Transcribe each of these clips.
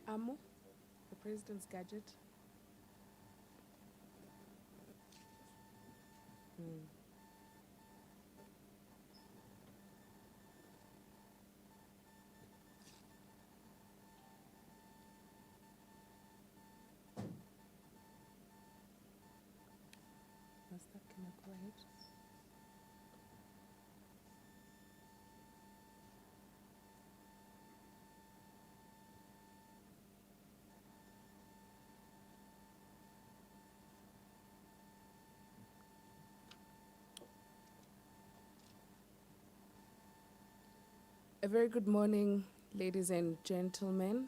Amo, the president's gadget. Master, can I go ahead? A very good morning, ladies and gentlemen.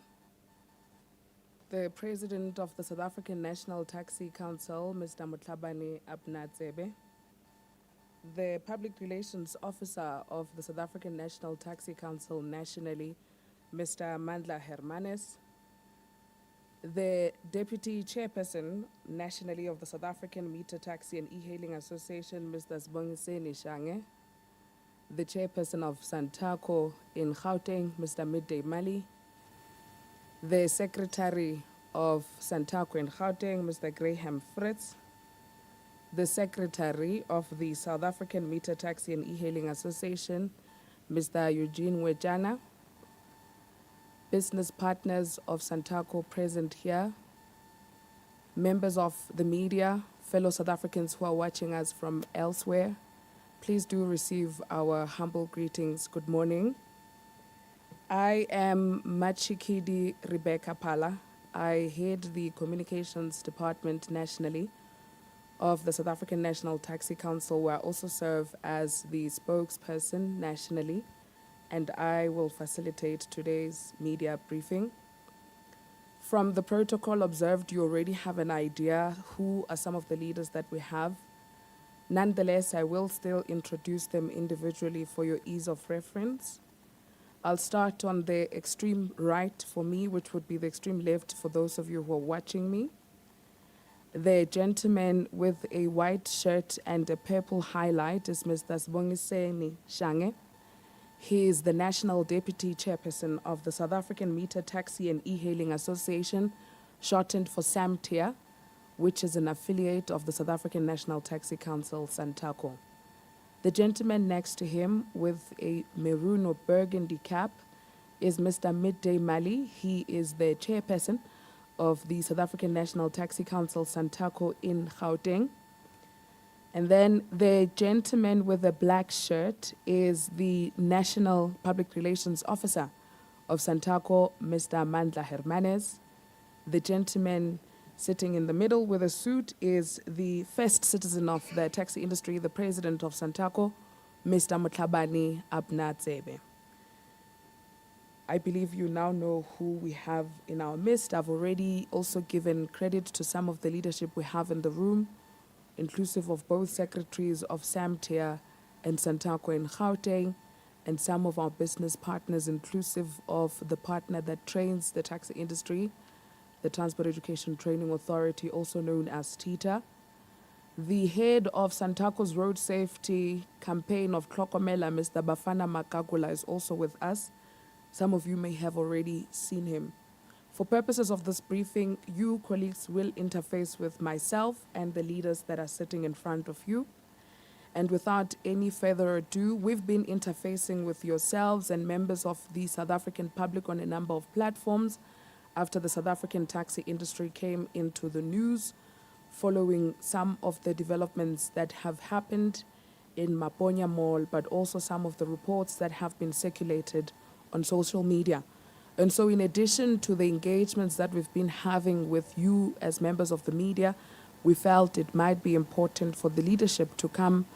The President of the South African National Taxi Council, Mr. Mutlabani Abnatsebe, the Public Relations Officer of the South African National Taxi Council nationally, Mr. Mandla Hermanes, the Deputy Chairperson nationally of the South African Meter Taxi and E-Hailing Association, Mr. Sibongiseni Shange, the Chairperson of Santaco in Gauteng, Mr. Midday Mali, the Secretary of Santaco in Gauteng, Mr. Graham Fritz, the Secretary of the South African Meter Taxi and E-Hailing Association, Mr. Eugene Wejana, business partners of Santaco present here, members of the media, fellow South Africans who are watching us from elsewhere, please do receive our humble greetings. Good morning. I am Machikidi Rebecca Pala. I head the communications department nationally of the South African National Taxi Council, where I also serve as the spokesperson nationally, and I will facilitate today's media briefing. From the protocol observed, you already have an idea who are some of the leaders that we have. Nonetheless, I will still introduce them individually for your ease of reference. I'll start on the extreme right for me, which would be the extreme left for those of you who are watching me. The gentleman with a white shirt and a purple highlight is Mr. Sibongiseni Shange. He is the National Deputy Chairperson of the South African Meter Taxi and E-Hailing Association, shortened for SAMTIA, which is an affiliate of the South African National Taxi Council, Santaco. The gentleman next to him with a maroon or burgundy cap is Mr. Midday Mali. He is the chairperson of the South African National Taxi Council, Santaco, in Gauteng. And then the gentleman with the black shirt is the National Public Relations Officer of Santaco, Mr. Mandla Hermanes. The gentleman sitting in the middle with a suit is the first citizen of the taxi industry, the president of Santaco, Mr. Motlhabane Abnatsebe. I believe you now know who we have in our midst. I've already also given credit to some of the leadership we have in the room, inclusive of both secretaries of SAMTIA and Santaco in Gauteng, and some of our business partners, inclusive of the partner that trains the taxi industry, the Transport Education Training Authority, also known as TITA. The head of Santaco's road safety campaign of Tlokomela, Mr. Bafana Makakula, is also with us. Some of you may have already seen him. For purposes of this briefing, you colleagues will interface with myself and the leaders that are sitting in front of you. And without any further ado, we've been interfacing with yourselves and members of the South African public on a number of platforms after the South African taxi industry came into the news, following some of the developments that have happened in Maponya Mall, but also some of the reports that have been circulated on social media. And so in addition to the engagements that we've been having with you as members of the media, we felt it might be important for the leadership to come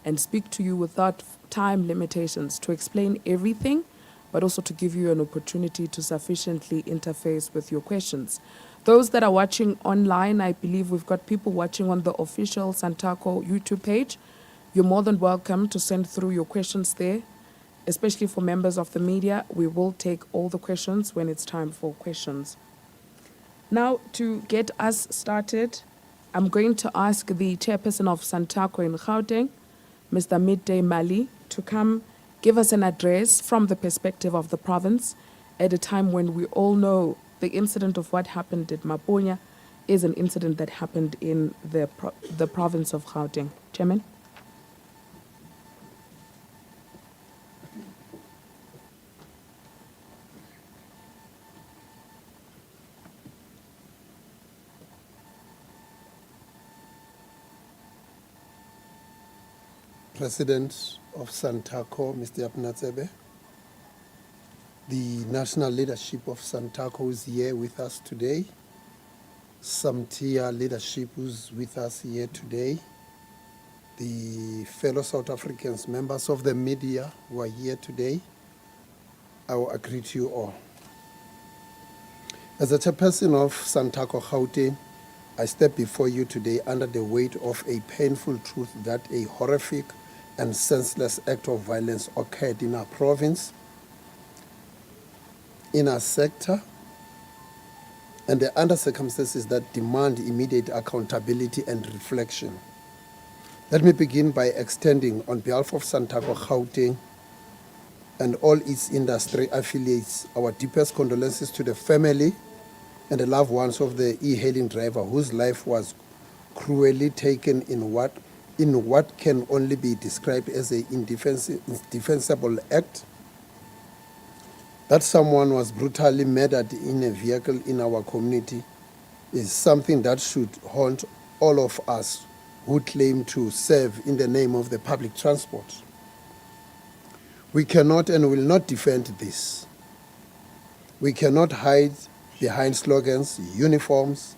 and speak to you without time limitations, to explain everything, but also to give you an opportunity to sufficiently interface with your questions. Those that are watching online, I believe we've got people watching on the official Santaco YouTube page. You're more than welcome to send through your questions there, especially for members of the media. We will take all the questions when it's time for questions. Now, to get us started, I'm going to ask the chairperson of Santaco in Gauteng, Mr. Midday Mali, to come give us an address from the perspective of the province at a time when we all know the incident of what happened at Maponya is an incident that happened in the province of Gauteng. Chairman. President of Santaco, Mr. Abnatsebe, the national leadership of Santaco is here with us today, SAMTIA leadership who's with us here today, the fellow South Africans, members of the media who are here today, I will greet you all. As a chairperson of Santaco Gauteng, I step before you today under the weight of a painful truth that a horrific and senseless act of violence occurred in our province, in our sector, and the under circumstances that demand immediate accountability and reflection. Let me begin by extending, on behalf of Santaco Gauteng and all its industry affiliates, our deepest condolences to the family and the loved ones of the e-hailing driver whose life was cruelly taken in what can only be described as an indefensible act. That someone was brutally murdered in a vehicle in our community is something that should haunt all of us who claim to serve in the name of the public transport. We cannot and will not defend this. We cannot hide behind slogans, uniforms,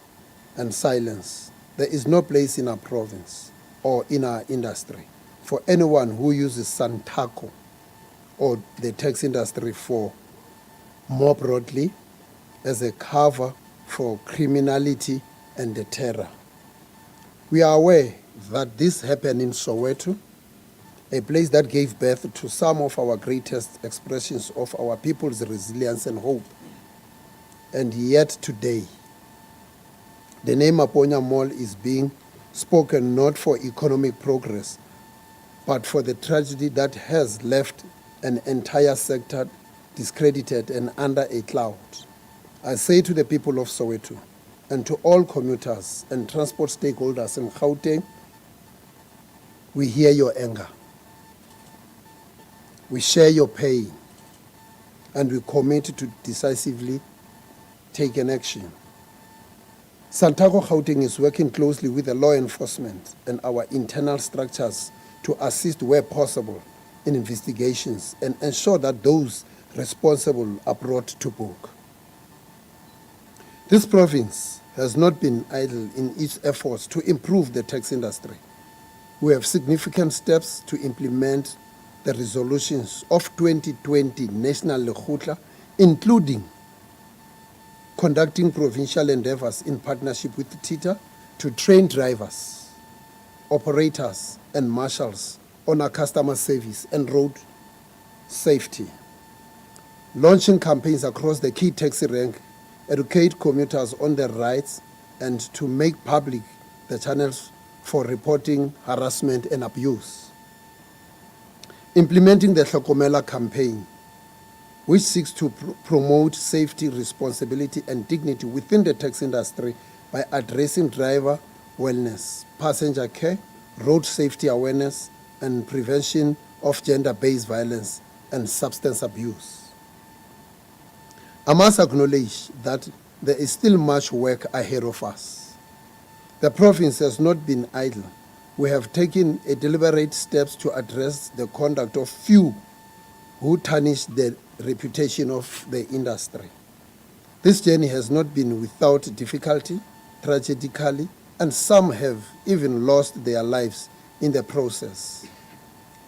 and silence. there is no place in our province or in our industry for anyone who uses Santaco or the tax industry for more broadly as a cover for criminality and the terror. We are aware that this happened in Soweto, a place that gave birth to some of our greatest expressions of our people's resilience and hope. And yet today, the name Aponya Mall is being spoken not for economic progress, but for the tragedy that has left an entire sector discredited and under a cloud. I say to the people of Soweto and to all commuters and transport stakeholders in Gauteng, we hear your anger. We share your pain, and we commit to decisively take an action. Santaco Gauteng is working closely with the law enforcement and our internal structures to assist where possible in investigations and ensure that those responsible are brought to book. This province has not been idle in its efforts to improve the tax industry. We have significant steps to implement the resolutions of 2020 National Lekgotla, including conducting provincial endeavors in partnership with TITA to train drivers, operators, and marshals on our customer service and road safety. Launching campaigns across the key taxi rank, educate commuters on their rights, and to make public the channels for reporting harassment and abuse. Implementing the Hlokomela campaign, which seeks to promote safety, responsibility, and dignity within the taxi industry by addressing driver wellness, passenger care, road safety awareness, and prevention of gender-based violence and substance abuse. I must acknowledge that there is still much work ahead of us. The province has not been idle. We have taken deliberate steps to address the conduct of few who tarnish the reputation of the industry. This journey has not been without difficulty, tragically, and some have even lost their lives in the process.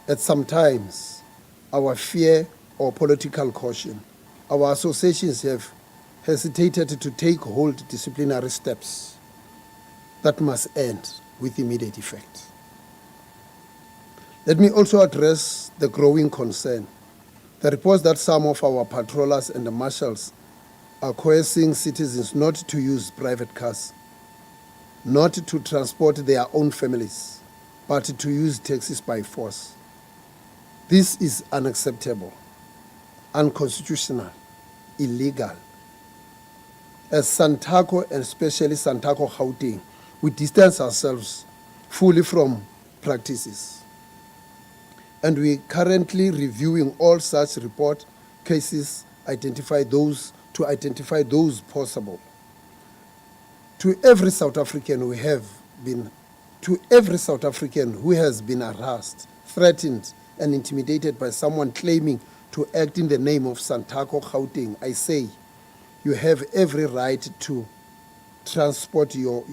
At some times, our fear or political caution, our associations have hesitated to take hold disciplinary steps that must end with immediate effect. Let me also address the growing concern. The reports that some of our patrollers and the marshals are coercing citizens not to use private cars, not to transport their own families, but to use taxis by force. This is unacceptable, unconstitutional, illegal. As Santaco, and especially Santaco Gauteng, we distance ourselves fully from practices. And we are currently reviewing all such report cases, to identify those possible. To every South African who has been harassed, threatened, and intimidated by someone claiming to act in the name of Santaco Gauteng, I say, you have every right to transport your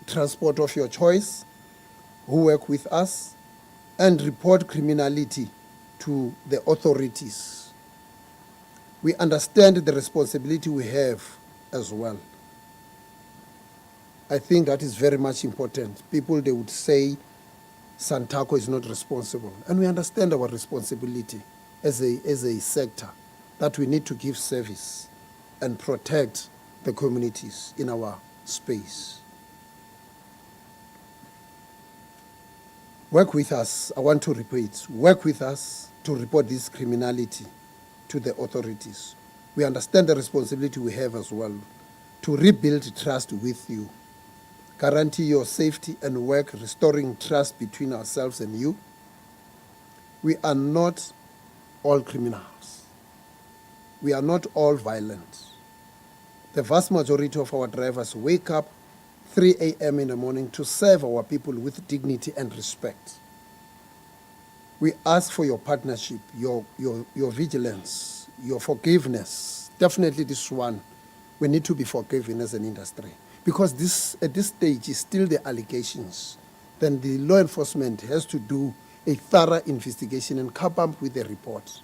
transport of your choice, who work with us, and report criminality to the authorities. We understand the responsibility we have as well. I think that is very much important. People, they would say Santaco is not responsible. And we understand our responsibility as a sector, that we need to give service and protect the communities in our space. Work with us, I want to repeat, work with us to report this criminality to the authorities. We understand the responsibility we have as well to rebuild trust with you, guarantee your safety and work restoring trust between ourselves and you. We are not all criminals. We are not all violent. The vast majority of our drivers wake up 3 a.m. in the morning to serve our people with dignity and respect. We ask for your partnership, your vigilance, your forgiveness. Definitely this one, we need to be forgiven as an industry. because this at this stage is still the allegations, then the law enforcement has to do a thorough investigation and come up with a report.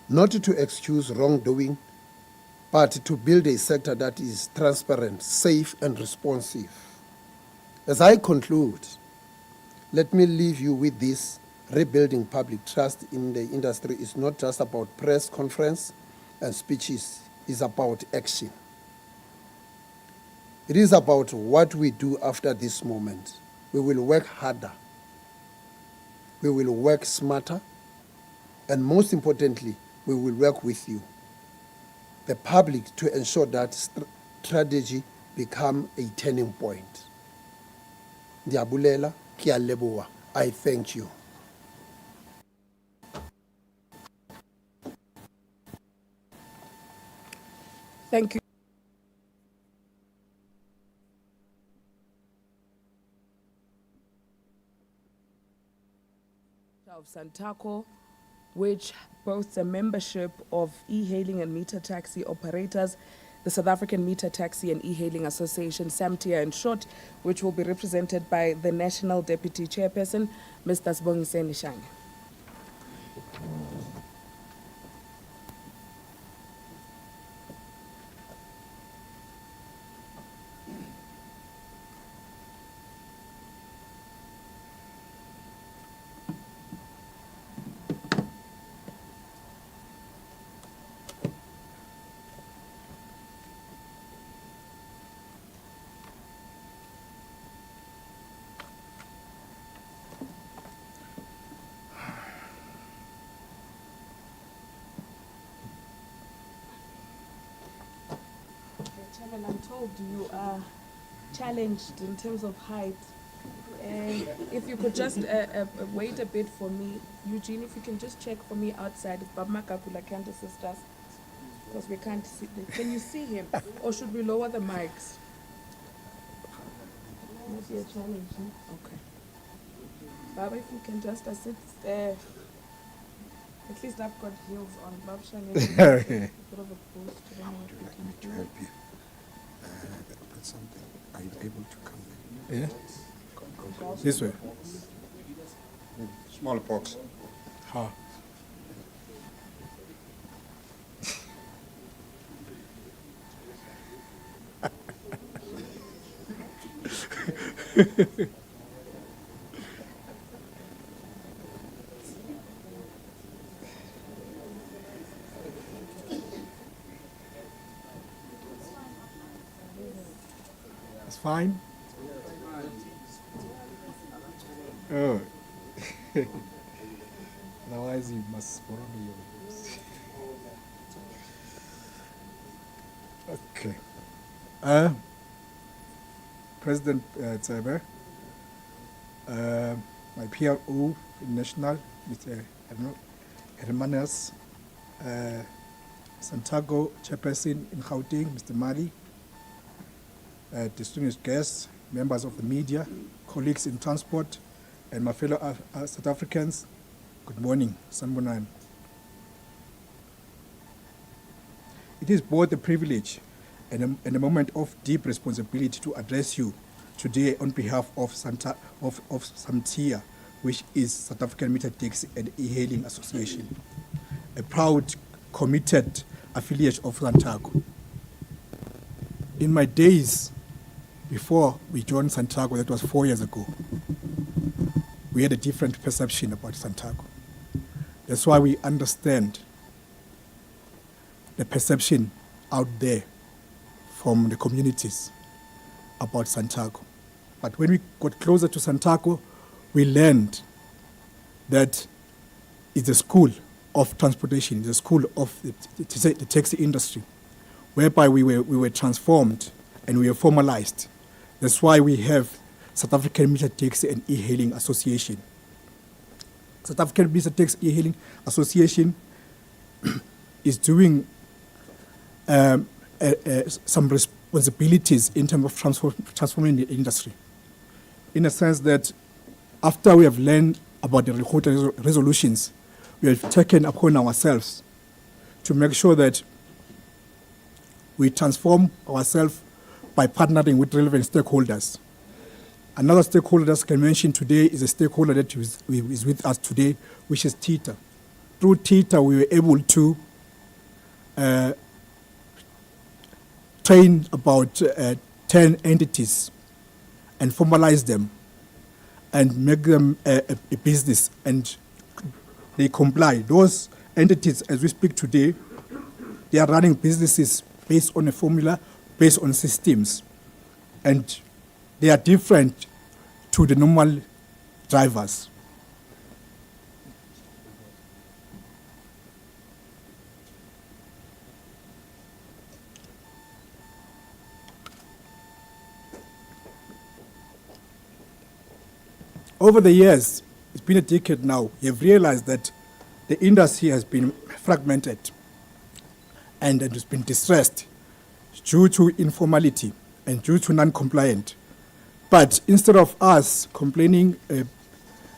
Not to excuse wrongdoing, but to build a sector that is transparent, safe, and responsive. As I conclude, let me leave you with this. Rebuilding public trust in the industry is not just about press conference and speeches, it's about action. It is about what we do after this moment. We will work harder. We will work smarter. And most importantly, we will work with you, the public, to ensure that strategy become a turning point. Ndiyabulela, ke a leboha. I thank you. Thank you. Of Santaco, which boasts a membership of e-hailing and meter taxi operators, the South African Meter Taxi and E-Hailing Association, SAMTIA in short, which will be represented by the National Deputy Chairperson, Mr. Sibongiseni Shange. Chairman, I'm told you are challenged in terms of height. And if you could just wait a bit for me, Eugene, if you can just check for me outside if Baba Makakula can't assist us, because we can't see. Can you see him, or should we lower the mics? Might be a challenge. Huh? Okay. Baba, if you can just assist. At least I've got heels on. Baba Shane, a bit of a boost. I don't know what we can do. Put something. Are you able to come Yeah. This way. Small box. Ha. It's fine. Oh. Otherwise, you must borrow me yours. Okay. President Tsebe, my PRO national, Mr. Hermanas, Santaco chairperson in Gauteng, Mr. Mali, distinguished guests, members of the media, colleagues in transport, and my fellow South Africans, good morning, Sanbonani. It is both a privilege and a moment of deep responsibility to address you today on behalf of SAMTIA, which is South African Meter Taxi and E-Hailing Association, a proud, committed affiliate of Santaco. In my days before we joined Santaco, that was 4 years ago, we had a different perception about Santaco. That's why we understand the perception out there from the communities about Santaco. But when we got closer to Santaco, we learned that it's a school of transportation, it's a school of the taxi industry, whereby we were transformed and we were formalized. That's why we have South African Meter Taxi and E-Hailing Association. South African Meter Taxi E-Hailing Association is doing some responsibilities in terms of transforming the industry. In a sense that after we have learned about the resolutions, we have taken upon ourselves to make sure that we transform ourselves by partnering with relevant stakeholders. Another stakeholder I can mention today is a stakeholder that is with us today, which is TITA. Through TITA, we were able to train about 10 entities and formalize them and make them a business, and they comply. Those entities, as we speak today, they are running businesses based on a formula, based on systems, and they are different to the normal drivers. Over the years, it's been a decade now, you've realized that the industry has been fragmented and it has been distressed due to informality and due to non-compliant. But instead of us complaining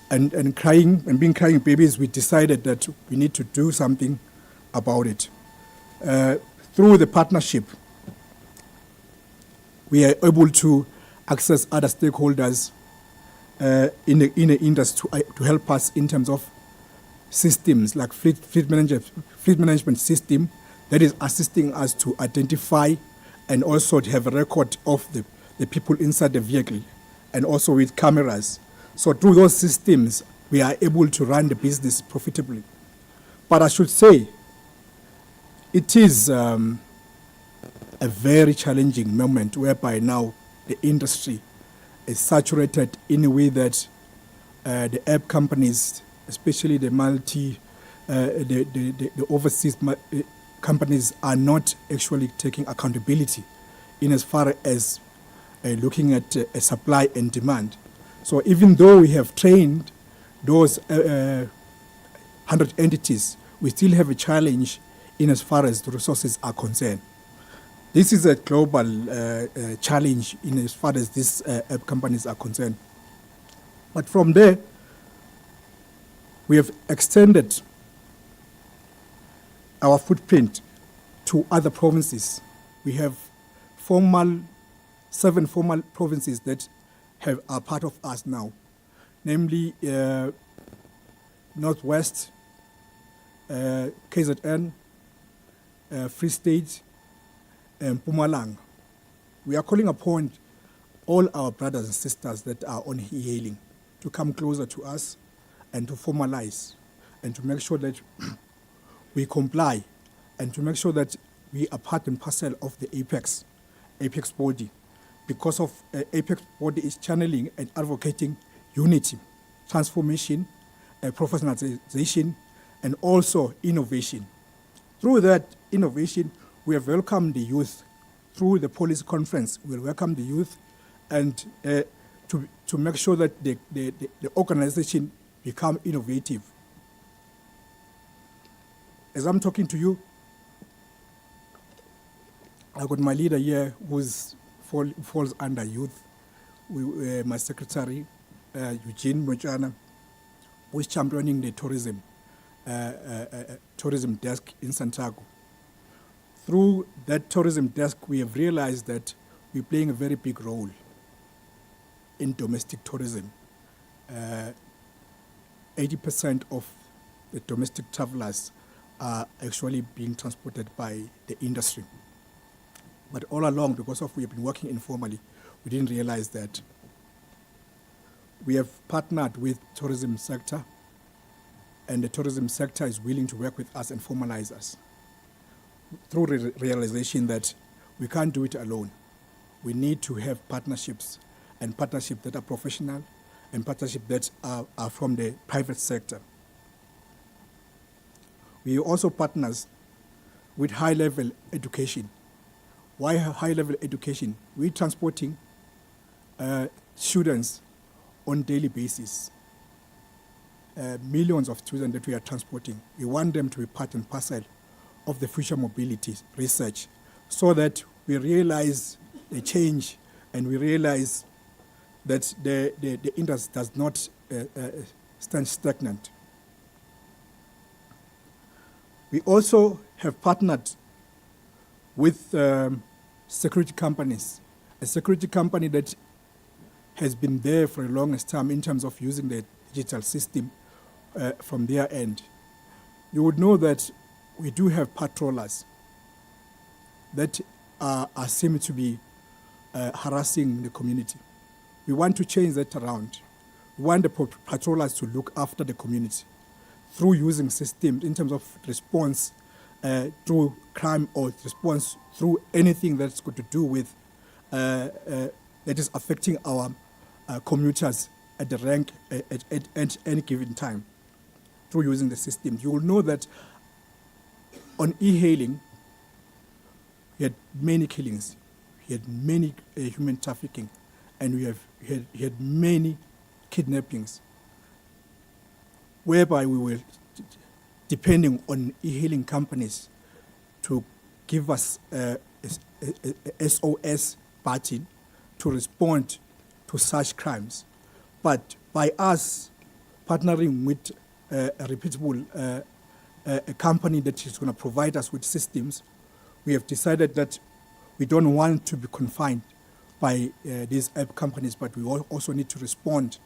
and crying and being crying babies, we decided that we need to do something about it. Through the partnership, we are able to access other stakeholders in the industry to help us in terms of systems like fleet management system that is assisting us to identify and also to have a record of the people inside the vehicle, and also with cameras. So through those systems, we are able to run the business profitably. But I should say, it is a very challenging moment whereby now the industry is saturated in a way that the app companies, especially the the overseas companies, are not actually taking accountability in as far as looking at supply and demand. So even though we have trained those 100 entities, we still have a challenge in as far as the resources are concerned. This is a global challenge in as far as these app companies are concerned. But from there, we have extended our footprint to other provinces. We have 7 formal provinces that are part of us now, namely Northwest, KZN, Free State, and Mpumalanga. We are calling upon all our brothers and sisters that are on e-hailing to come closer to us and to formalize and to make sure that we comply and to make sure that we are part and parcel of the apex body, because of apex body is channeling and advocating unity, transformation, professionalization, and also innovation. Through that innovation, we have welcomed the youth. Through the policy conference, we will welcome the youth and to make sure that the organization become innovative. As I'm talking to you, I got my leader here who falls under youth. My secretary, Eugene Mochana, who is championing the tourism desk in Santaco. Through that tourism desk, we have realized that we're playing a very big role in domestic tourism. 80% of the domestic travelers are actually being transported by the industry. But all along, because we have been working informally, we didn't realize that. We have partnered with tourism sector, and the tourism sector is willing to work with us and formalize us. Through realization that we can't do it alone. We need to have partnerships, and partnerships that are professional, and partnerships that are from the private sector. We also partners with high-level education. Why high-level education? We're transporting students on daily basis. Millions of students that we are transporting. We want them to be part and parcel of the future mobility research, so that we realize the change and we realize that the industry does not stand stagnant. We also have partnered with security companies. A security company that has been there for the longest time in terms of using the digital system from their end. You would know that we do have patrollers that are seem to be harassing the community. We want to change that around. We want the patrollers to look after the community through using systems in terms of response through crime or response through anything that's got to do with that is affecting our commuters at the rank at any given time through using the system. You will know that on e-hailing, we had many killings, we had many human trafficking, and we had many kidnappings, whereby we were depending on e-hailing companies to give us a SOS button to respond to such crimes. But by us partnering with a reputable a company that is going to provide us with systems, we have decided that we don't want to be confined by these app companies, but we also need to respond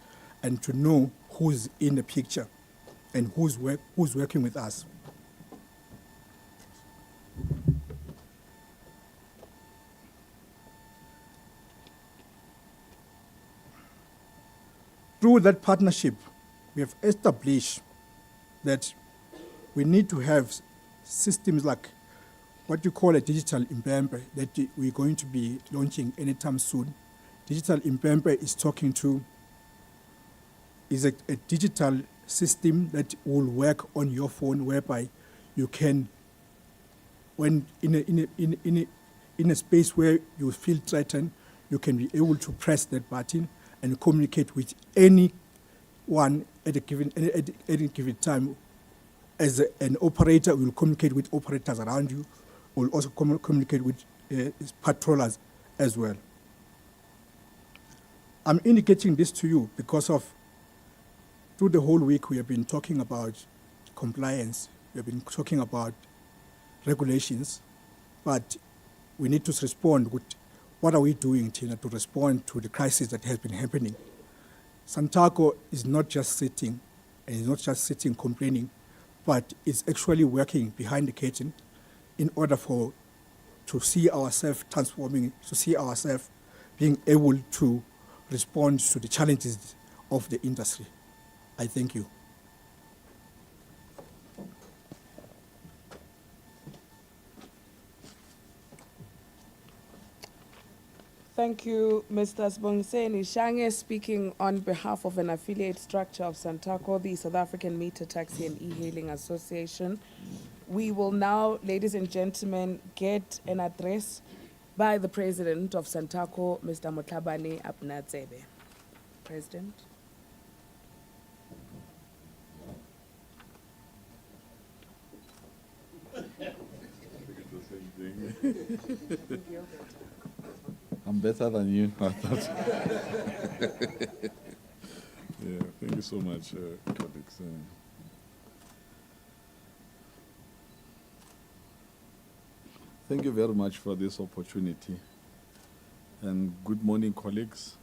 and to know who's in the picture and who's working with us. Through that partnership, we have established that we need to have systems like what you call a digital impempe that we're going to be launching anytime soon. Digital impempe is a digital system that will work on your phone, whereby you can, when in a space where you feel threatened, you can be able to press that button and communicate with anyone at any given time. As an operator, we will communicate with operators around you. We'll also communicate with patrollers as well. I'm indicating this to you because of, through the whole week, we have been talking about compliance. We have been talking about regulations, but we need to respond with what are we doing, Tina, to respond to the crisis that has been happening. Santaco is not just sitting, and is not just sitting complaining, but it's actually working behind the curtain in order to see ourselves transforming, to see ourselves being able to respond to the challenges of the industry. I thank you. Thank you, Mr. Sibongiseni Shange, speaking on behalf of an affiliate structure of Santaco, the South African Meter Taxi and E-Hailing Association. We will now, ladies and gentlemen, get an address by the President of Santaco, Mr. Motlhabane Apnatsebe. President. I'm better than you, I thought. Yeah, thank you so much, colleagues. Thank you very much for this opportunity. And good morning, colleagues,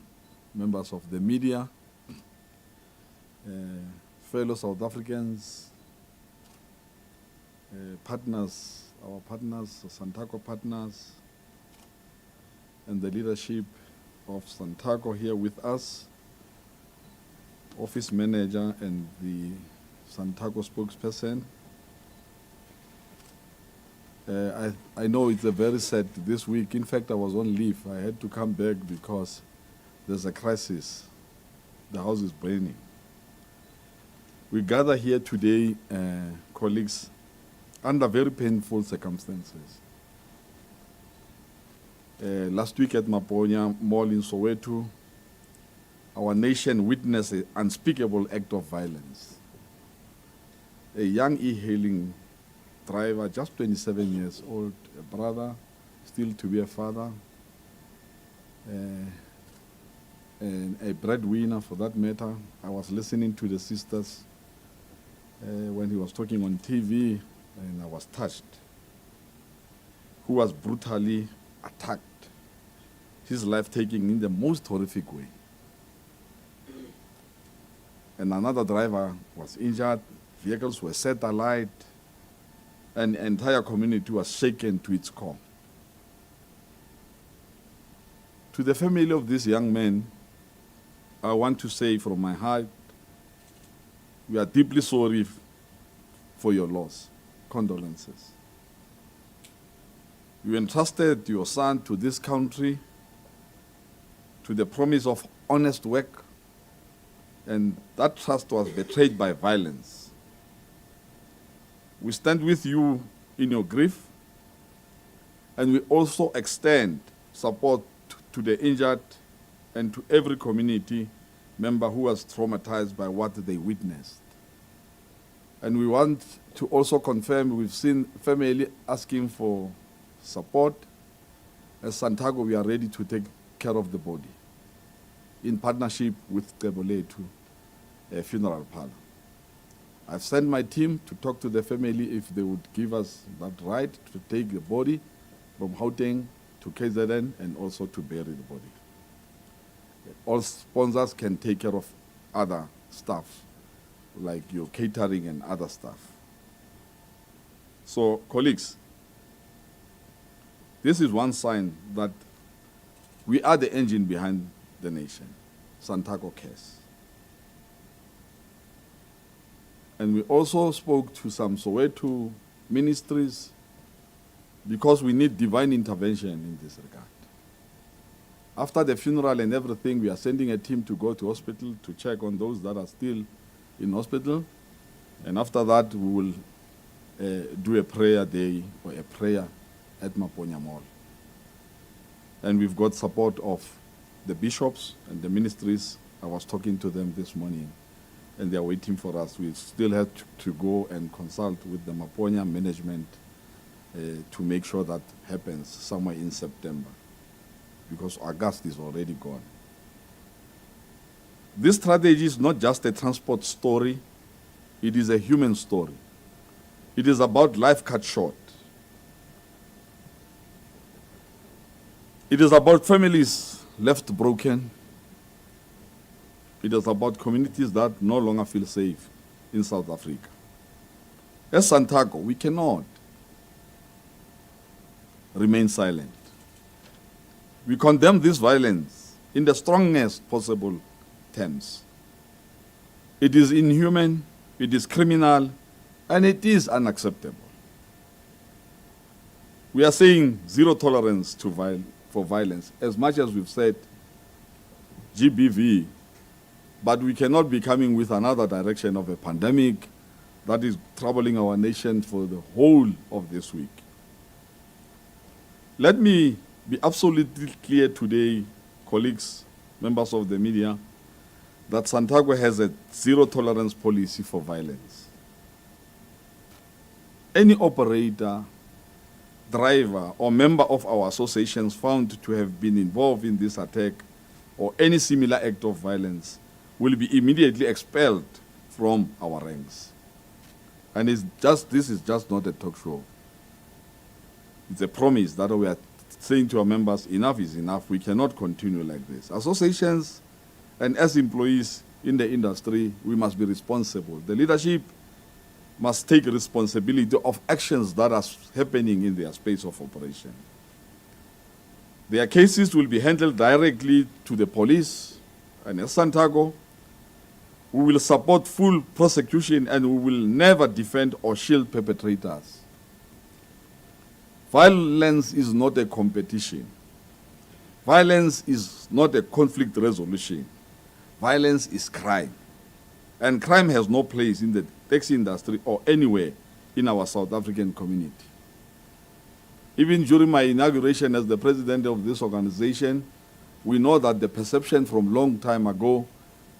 members of the media, fellow South Africans, partners, our partners, Santaco partners, and the leadership of Santaco here with us, office manager and the Santaco spokesperson. I know it's a very sad this week. In fact, I was on leave. I had to come back because there's a crisis. The house is burning. We gather here today, colleagues, under very painful circumstances. Last week at Maponya Mall in Soweto, our nation witnessed an unspeakable act of violence. A young e-hailing driver, just 27 years old, a brother, still to be a father, and a breadwinner for that matter. I was listening to the sisters when he was talking on TV, and I was touched. who was brutally attacked, his life taken in the most horrific way. And another driver was injured, vehicles were set alight, and the entire community was shaken to its core. To the family of this young man, I want to say from my heart, we are deeply sorry for your loss. Condolences. You entrusted your son to this country, to the promise of honest work, and that trust was betrayed by violence. We stand with you in your grief, and we also extend support to the injured and to every community member who was traumatized by what they witnessed. And we want to also confirm, we've seen family asking for support. As Santaco, we are ready to take care of the body in partnership with Teboletu, a funeral parlor. I've sent my team to talk to the family if they would give us that right to take the body from Gauteng to KZN and also to bury the body. All sponsors can take care of other stuff, like your catering and other stuff. So, colleagues, this is one sign that we are the engine behind the nation. Santaco cares. And we also spoke to some Soweto ministries because we need divine intervention in this regard. After the funeral and everything, we are sending a team to go to hospital to check on those that are still in hospital. And after that, we will do a prayer day or a prayer at Maponya Mall. And we've got support of the bishops and the ministries. I was talking to them this morning, and they're waiting for us. We still have to go and consult with the Maponya management to make sure that happens somewhere in September, because August is already gone. This strategy is not just a transport story, it is a human story. It is about life cut short. It is about families left broken. It is about communities that no longer feel safe in South Africa. As Santaco, we cannot remain silent. We condemn this violence in the strongest possible terms. It is inhuman, it is criminal, and it is unacceptable. We are saying zero tolerance for violence, as much as we've said GBV, but we cannot be coming with another direction of a pandemic that is troubling our nation for the whole of this week. Let me be absolutely clear today, colleagues, members of the media, that Santaco has a zero tolerance policy for violence. Any operator, driver, or member of our associations found to have been involved in this attack or any similar act of violence will be immediately expelled from our ranks. And this is just not a talk show. It's a promise that we are saying to our members, enough is enough. We cannot continue like this. Associations and as employees in the industry, we must be responsible. The leadership must take responsibility of actions that are happening in their space of operation. Their cases will be handled directly to the police, and as Santaco, we will support full prosecution and we will never defend or shield perpetrators. Violence is not a competition. Violence is not a conflict resolution. Violence is crime. And crime has no place in the taxi industry or anywhere in our South African community. Even during my inauguration as the president of this organization, we know that the perception from long time ago,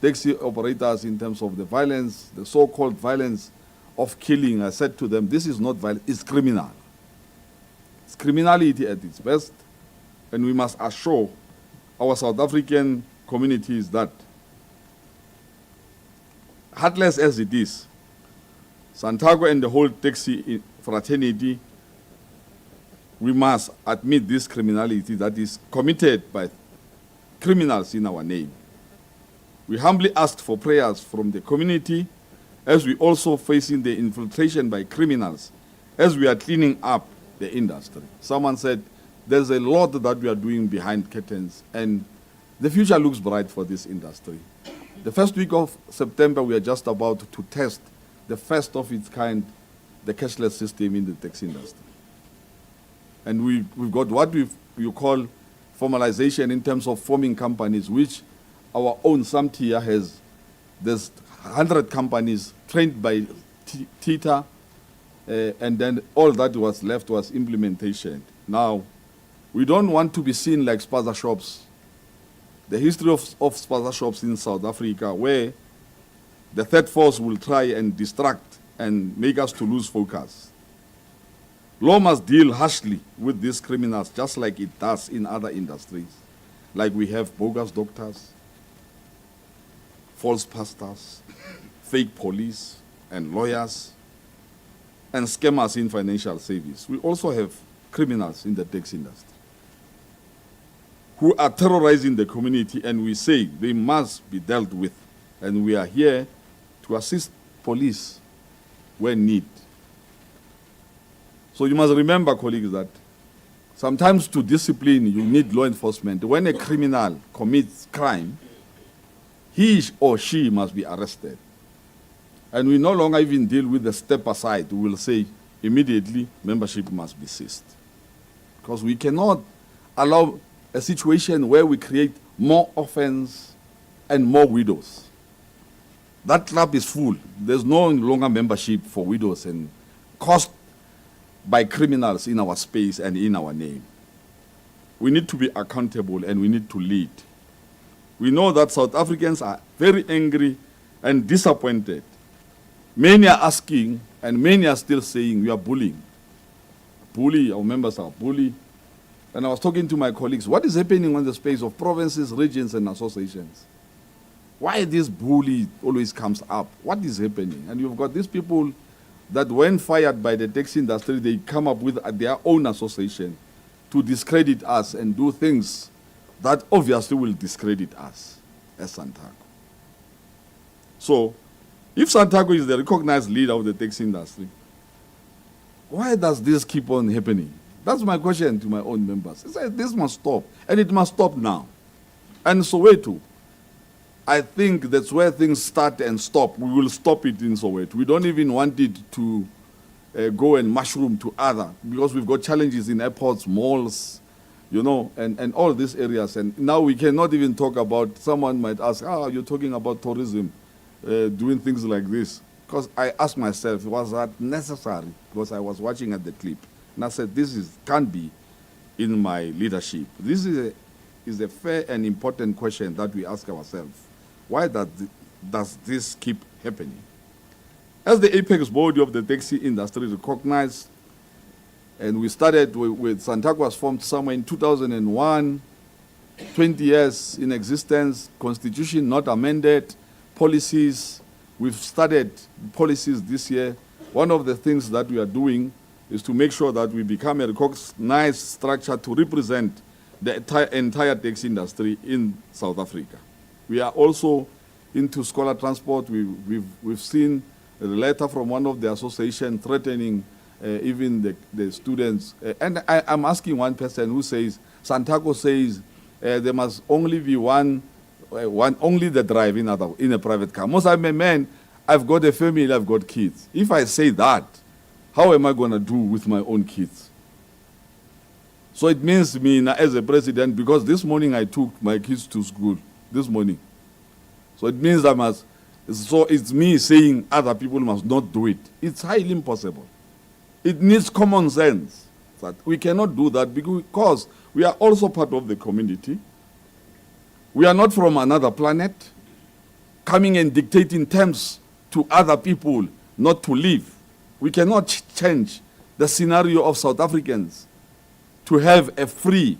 taxi operators in terms of the violence, the so-called violence of killing, I said to them, this is not violence, it's criminal. It's criminality at its best, and we must assure our South African communities that, heartless as it is, Santaco and the whole taxi fraternity we must admit this criminality that is committed by criminals in our name. We humbly ask for prayers from the community as we also facing the infiltration by criminals as we are cleaning up the industry. Someone said there's a lot that we are doing behind curtains, and the future looks bright for this industry. The first week of September, we are just about to test the first of its kind, the cashless system in the taxi industry. And we've got what you call formalization in terms of forming companies, which our own Samtia has. There's 100 companies trained by TITA, and then all that was left was implementation. Now, we don't want to be seen like spaza shops. The history of spaza shops in South Africa, where the third force will try and distract and make us to lose focus. Law must deal harshly with these criminals, just like it does in other industries. Like we have bogus doctors, false pastors, fake police and lawyers, and scammers in financial service. We also have criminals in the tax industry who are terrorizing the community, and we say they must be dealt with. And we are here to assist police when need. So you must remember, colleagues, that sometimes to discipline, you need law enforcement. When a criminal commits crime, he or she must be arrested. And we no longer even deal with the step aside. We will say immediately membership must be ceased. Because we cannot allow a situation where we create more offense and more widows. That club is full. There's no longer membership for widows and caused by criminals in our space and in our name. We need to be accountable and we need to lead. We know that South Africans are very angry and disappointed. Many are asking and many are still saying we are bullying. Our members are bullied. And I was talking to my colleagues, what is happening on the space of provinces, regions, and associations? Why this bully always comes up? What is happening? And you've got these people that when fired by the taxi industry, they come up with their own association to discredit us and do things that obviously will discredit us as Santaco. So, if Santaco is the recognized leader of the taxi industry, why does this keep on happening? That's my question to my own members. This must stop, and it must stop now. And Soweto, I think that's where things start and stop. We will stop it in Soweto. We don't even want it to go and mushroom to other, because we've got challenges in airports, malls, and all these areas. And now we cannot even talk about, someone might ask, you're talking about tourism, doing things like this. Because I asked myself, was that necessary? Because I was watching at the clip. And I said, can't be in my leadership. This is a fair and important question that we ask ourselves. Why does this keep happening? As the apex body of the taxi industry recognized, and we started with Santaco was formed somewhere in 2001, 20 years in existence, constitution not amended, policies, we've started policies this year. One of the things that we are doing is to make sure that we become a recognized structure to represent the entire taxi industry in South Africa. We are also into scholar transport. We've seen a letter from one of the associations threatening even the students. And I'm asking one person who says, Santaco says there must only be only the drive in a private car. Most I'm a man, I've got a family, I've got kids. If I say that, how am I going to do with my own kids? So it means me as a president, because this morning I took my kids to school, this morning. So it means so it's me saying other people must not do it. It's highly impossible. It needs common sense. That we cannot do that because we are also part of the community. We are not from another planet, coming and dictating terms to other people not to live. We cannot change the scenario of South Africans to have a free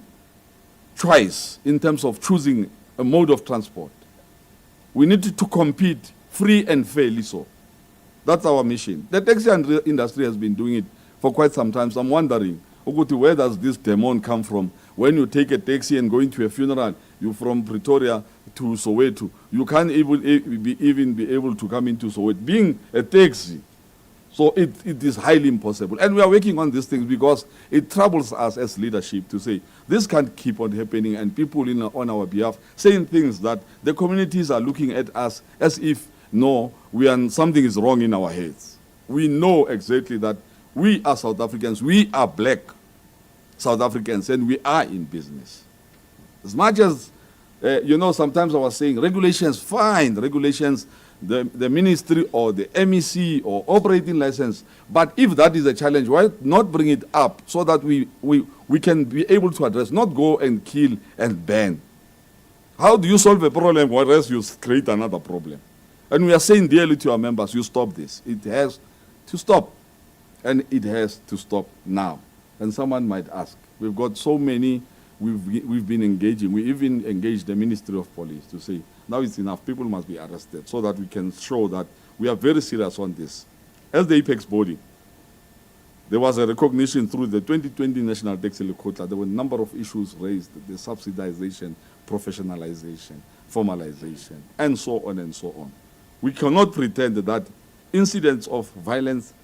choice in terms of choosing a mode of transport. We need to compete free and fairly so. That's our mission. The taxi industry has been doing it for quite some time. So I'm wondering, Ukuthi, where does this demon come from? When you take a taxi and go into a funeral, you from Pretoria to Soweto, you can't even be able to come into Soweto, being a taxi. So it is highly impossible. And we are working on these things because it troubles us as leadership to say, this can't keep on happening, and people on our behalf saying things that the communities are looking at us as if, no, something is wrong in our heads. We know exactly that we are South Africans, we are black South Africans, and we are in business. As much as, sometimes I was saying, regulations, fine, regulations, the ministry or the MEC or operating license. But if that is a challenge, why not bring it up so that we can be able to address, not go and kill and ban? How do you solve a problem whereas you create another problem? And we are saying dearly to our members, you stop this. It has to stop. And it has to stop now. And someone might ask, we've got so many, we've been engaging. We even engaged the Ministry of Police to say, now it's enough, people must be arrested, so that we can show that we are very serious on this. As the apex body, there was a recognition through the 2020 National Taxi Lekgotla. There were a number of issues raised, the subsidization, professionalization, formalization, and so on and so on. We cannot pretend that incidents of violence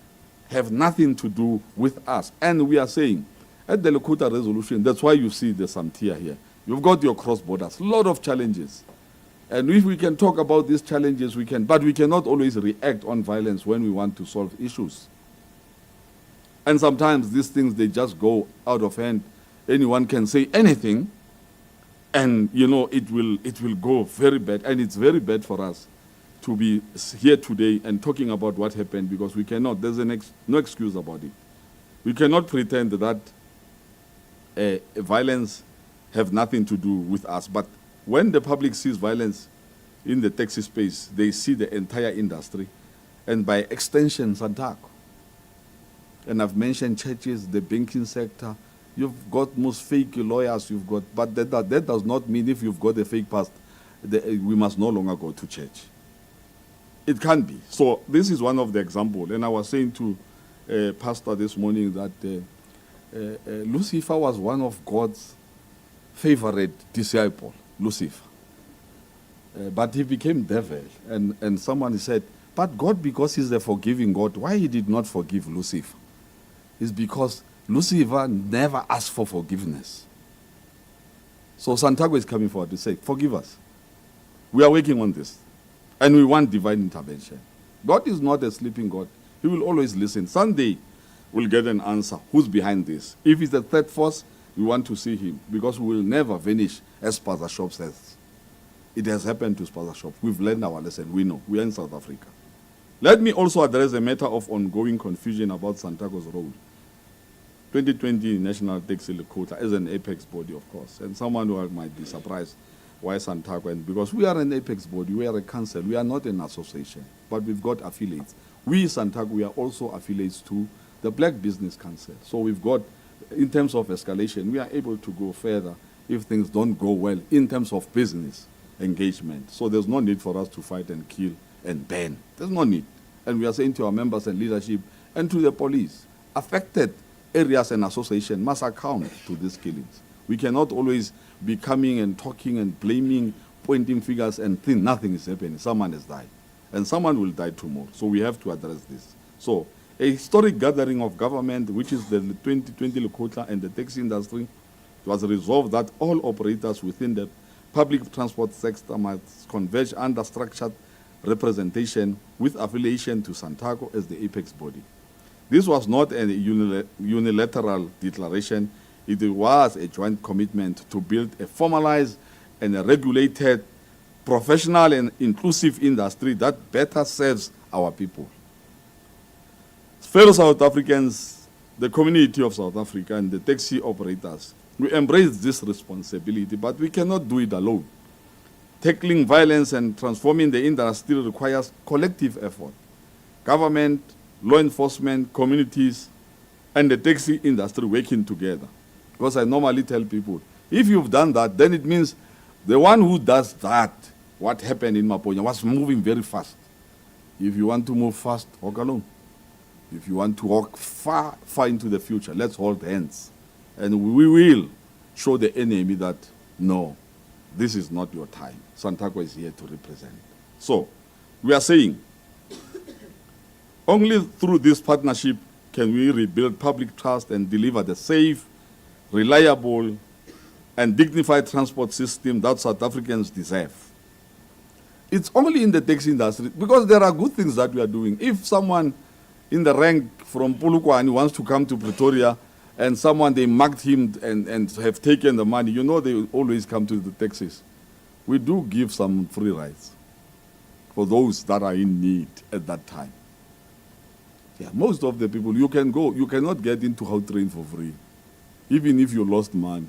have nothing to do with us. And we are saying, at the Lekgotla resolution, that's why you see the Santia here. You've got your cross borders, a lot of challenges. And if we can talk about these challenges, we can, but we cannot always react on violence when we want to solve issues. And sometimes these things, they just go out of hand. Anyone can say anything, and it will go very bad. And it's very bad for us to be here today and talking about what happened, because we cannot, there's no excuse about it. We cannot pretend that violence have nothing to do with us. But when the public sees violence in the taxi space, they see the entire industry, and by extension, Santaco. And I've mentioned churches, the banking sector. You've got most fake lawyers, but that does not mean if you've got a fake past, we must no longer go to church. It can't be. So this is one of the examples. And I was saying to Pastor this morning that Lucifer was one of God's favorite disciple. Lucifer. But he became devil. And someone said, but God, because he's a forgiving God, why he did not forgive Lucifer? It's because Lucifer never asked for forgiveness. So Santaco is coming forward to say, forgive us. We are working on this. And we want divine intervention. God is not a sleeping God. He will always listen. Someday we'll get an answer. Who's behind this? If it's a third force, we want to see him, because we will never vanish, as Spaza Shop says. It has happened to Spaza Shop. We've learned our lesson. We know. We are in South Africa. Let me also address a matter of ongoing confusion about Santaco's role. 2020 National Taxi Lekgotla is an apex body, of course. And someone who might be surprised why Santaco, and because we are an apex body, we are a council, we are not an association, but we've got affiliates. We, Santaco, we are also affiliates to the Black Business Council. So we've got, in terms of escalation, we are able to go further if things don't go well in terms of business engagement. So there's no need for us to fight and kill and ban. There's no need. And we are saying to our members and leadership and to the police, affected areas and associations must account to these killings. We cannot always be coming and talking and blaming, pointing fingers and think nothing is happening. Someone has died. And someone will die tomorrow. So we have to address this. So a historic gathering of government, which is the 2020 Lekgotla and the taxi industry, it was resolved that all operators within the public transport sector must converge under structured representation with affiliation to Santaco as the apex body. This was not a unilateral declaration. It was a joint commitment to build a formalized and a regulated, professional and inclusive industry that better serves our people. Fellow South Africans, the community of South Africa and the taxi operators, we embrace this responsibility, but we cannot do it alone. Tackling violence and transforming the industry requires collective effort. Government, law enforcement, communities, and the taxi industry working together. Because I normally tell people, if you've done that, then it means the one who does that, what happened in Maponya, was moving very fast. If you want to move fast, walk alone. If you want to walk far, far into the future, let's hold hands. And we will show the enemy that, no, this is not your time. Santaco is here to represent. So, we are saying, only through this partnership can we rebuild public trust and deliver the safe, reliable, and dignified transport system that South Africans deserve. It's only in the taxi industry, because there are good things that we are doing. If someone in the rank from Polokwane wants to come to Pretoria, and someone, they marked him and have taken the money, you know they always come to the taxis. We do give some free rides for those that are in need at that time. Yeah, most of the people, you cannot get into Gautrain for free, even if you lost money.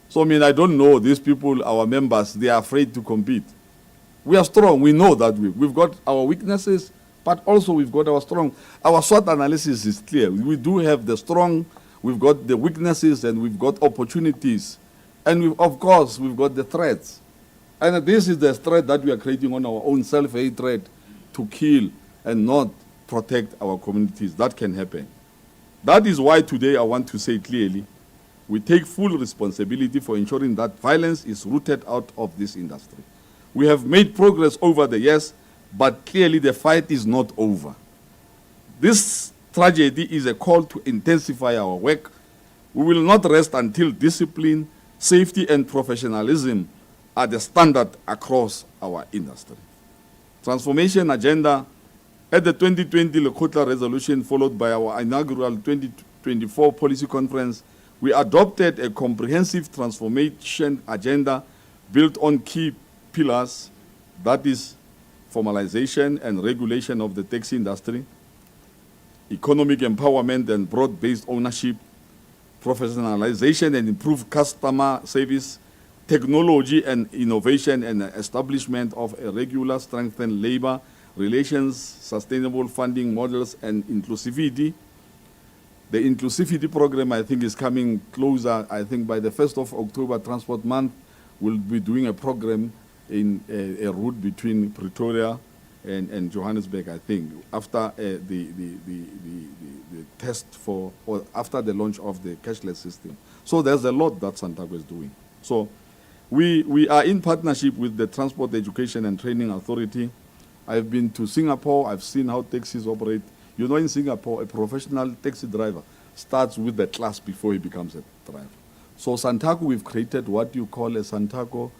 So, I mean, I don't know, these people, our members, they are afraid to compete. We are strong, we know that we've got our weaknesses, but also we've got our strong. Our SWOT analysis is clear. We do have the strong, we've got the weaknesses, and we've got opportunities. And of course, we've got the threats. And this is the threat that we are creating on our own self-hatred to kill and not protect our communities. That can happen. That is why today I want to say clearly, we take full responsibility for ensuring that violence is rooted out of this industry. We have made progress over the years, but clearly the fight is not over. This tragedy is a call to intensify our work. We will not rest until discipline, safety, and professionalism are the standard across our industry. Transformation agenda at the 2020 Lekgotla resolution, followed by our inaugural 2024 policy conference, we adopted a comprehensive transformation agenda built on key pillars, that is formalization and regulation of the taxi industry, economic empowerment and broad-based ownership, professionalization and improved customer service, technology and innovation, and establishment of a regular strengthened labor relations, sustainable funding models, and inclusivity. The inclusivity program, I think, is coming closer. I think by the 1st of October, Transport Month, we'll be doing a program in a route between Pretoria and Johannesburg, I think, after the test for, or after the launch of the cashless system. So there's a lot that Santaco is doing. So we are in partnership with the Transport Education and Training Authority. I've been to Singapore. I've seen how taxis operate. You know, in Singapore, a professional taxi driver starts with the class before he becomes a driver. So Santaco, we've created what you call a Santaco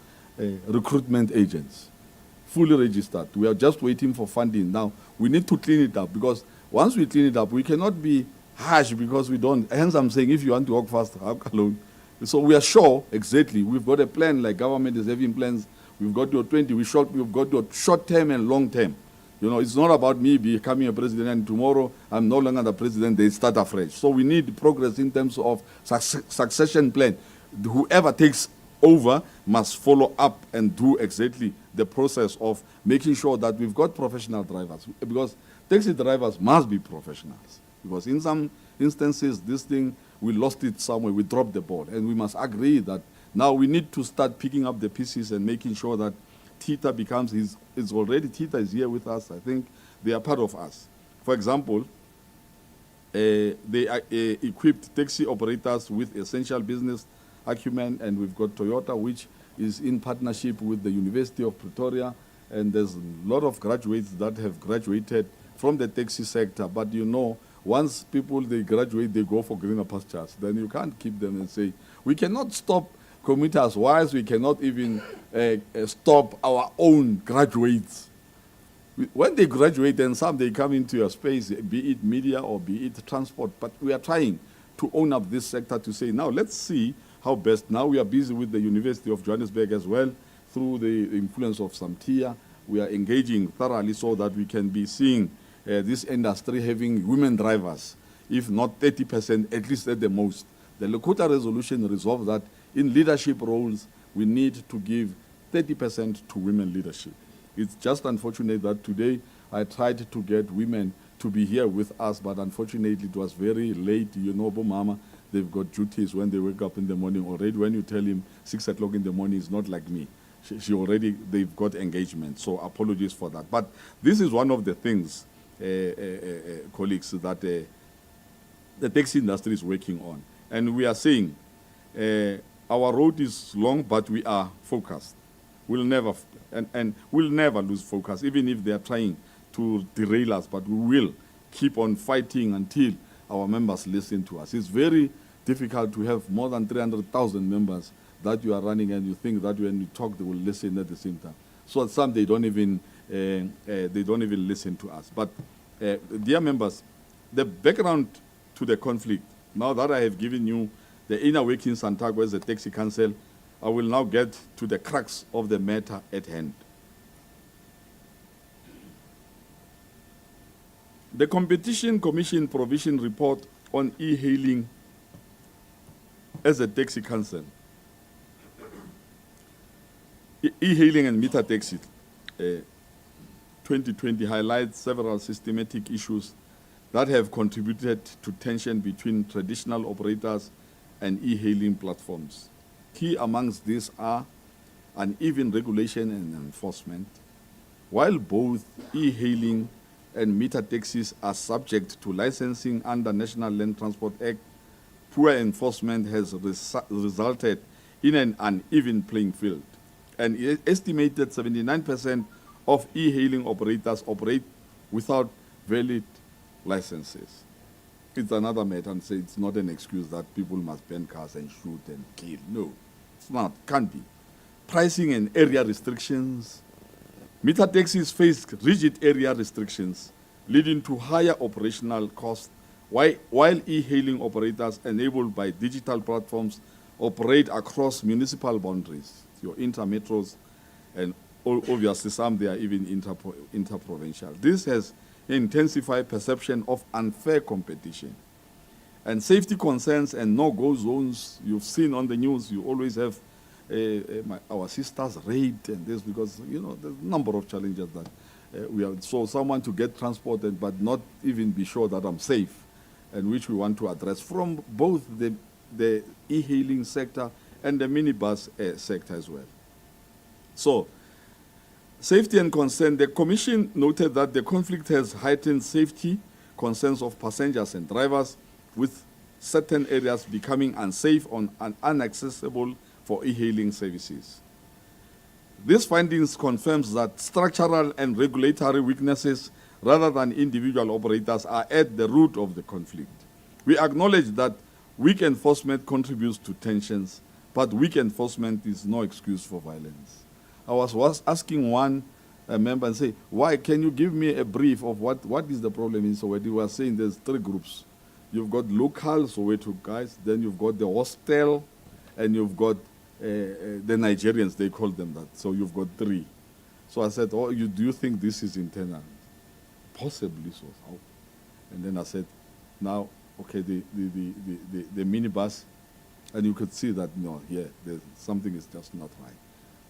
recruitment agents, fully registered. We are just waiting for funding. Now, we need to clean it up, because once we clean it up, we cannot be harsh because we don't. Hence, I'm saying, if you want to work faster, alone. So we are sure, exactly, we've got a plan, like government is having plans. We've got your 20, we've got your short term and long term. You know, it's not about me becoming a president and tomorrow I'm no longer the president, they start afresh. So we need progress in terms of succession plan. Whoever takes over must follow up and do exactly the process of making sure that we've got professional drivers, because taxi drivers must be professionals. Because in some instances, this thing, we lost it somewhere, we dropped the ball, and we must agree that now we need to start picking up the pieces and making sure that Tita becomes Tita is here with us. I think they are part of us. For example, they equipped taxi operators with essential business acumen, and we've got Toyota, which is in partnership with the University of Pretoria, and there's a lot of graduates that have graduated from the taxi sector. But you know, once people, they graduate, they go for greener pastures. Then you can't keep them and say, we cannot stop commuters, whilst we cannot even stop our own graduates. When they graduate, then some, they come into your space, be it media or be it transport. But we are trying to own up this sector to say, now let's see how best. Now we are busy with the University of Johannesburg as well, through the influence of Samtia. We are engaging thoroughly so that we can be seeing this industry having women drivers, if not 30%, at least at the most. The Lekgotla resolution resolved that in leadership roles, we need to give 30% to women leadership. It's just unfortunate that today I tried to get women to be here with us, but unfortunately it was very late. You know, Mama, they've got duties when they wake up in the morning already. When you tell him 6 o'clock in the morning, it's not like me. She already, they've got engagement, so apologies for that. But this is one of the things colleagues that the taxi industry is working on. And we are saying our road is long, but we are focused. We'll never, and we'll never lose focus, even if they are trying to derail us, but we will keep on fighting until our members listen to us. It's very difficult to have more than 300,000 members that you are running, and you think that when you talk, they will listen at the same time. So some they don't even listen to us. But dear members, the background to the conflict. Now that I have given you the inner workings Santaco as a taxi council, I will now get to the crux of the matter at hand. The Competition Commission Provincial report on e-hailing as a taxi council. E-hailing and meter taxi 2020 highlights several systematic issues that have contributed to tension between traditional operators and e-hailing platforms. Key amongst these are uneven regulation and enforcement. While both e-hailing and meter taxis are subject to licensing under National Land Transport Act, poor enforcement has resulted in an uneven playing field. An estimated 79% of e-hailing operators operate without valid licenses. It's another matter, and say it's not an excuse that people must ban cars and shoot and kill. No, it's not, can't be. Pricing and area restrictions. Meter taxis face rigid area restrictions, leading to higher operational costs, while e-hailing operators enabled by digital platforms operate across municipal boundaries, your intermetros, and obviously some they are even interprovincial. This has intensified perception of unfair competition. And safety concerns and no-go zones, you've seen on the news, you always have our sisters raped and this, because there's a number of challenges that we have. So someone to get transported but not even be sure that I'm safe, and which we want to address from both the e-hailing sector and the minibus sector as well. So, safety and concern. The Commission noted that the conflict has heightened safety concerns of passengers and drivers, with certain areas becoming unsafe and inaccessible for e-hailing services. These findings confirms that structural and regulatory weaknesses rather than individual operators are at the root of the conflict. We acknowledge that weak enforcement contributes to tensions, but weak enforcement is no excuse for violence. I was asking one member and say, why can you give me a brief of what is the problem in Soweto? We were saying there's 3 groups. You've got local Soweto guys, then you've got the hostel, and you've got the Nigerians, they call them that. So you've got 3. So I said, do you think this is internal? Possibly so. And then I said, now, okay, the minibus, and you could see that, something is just not right.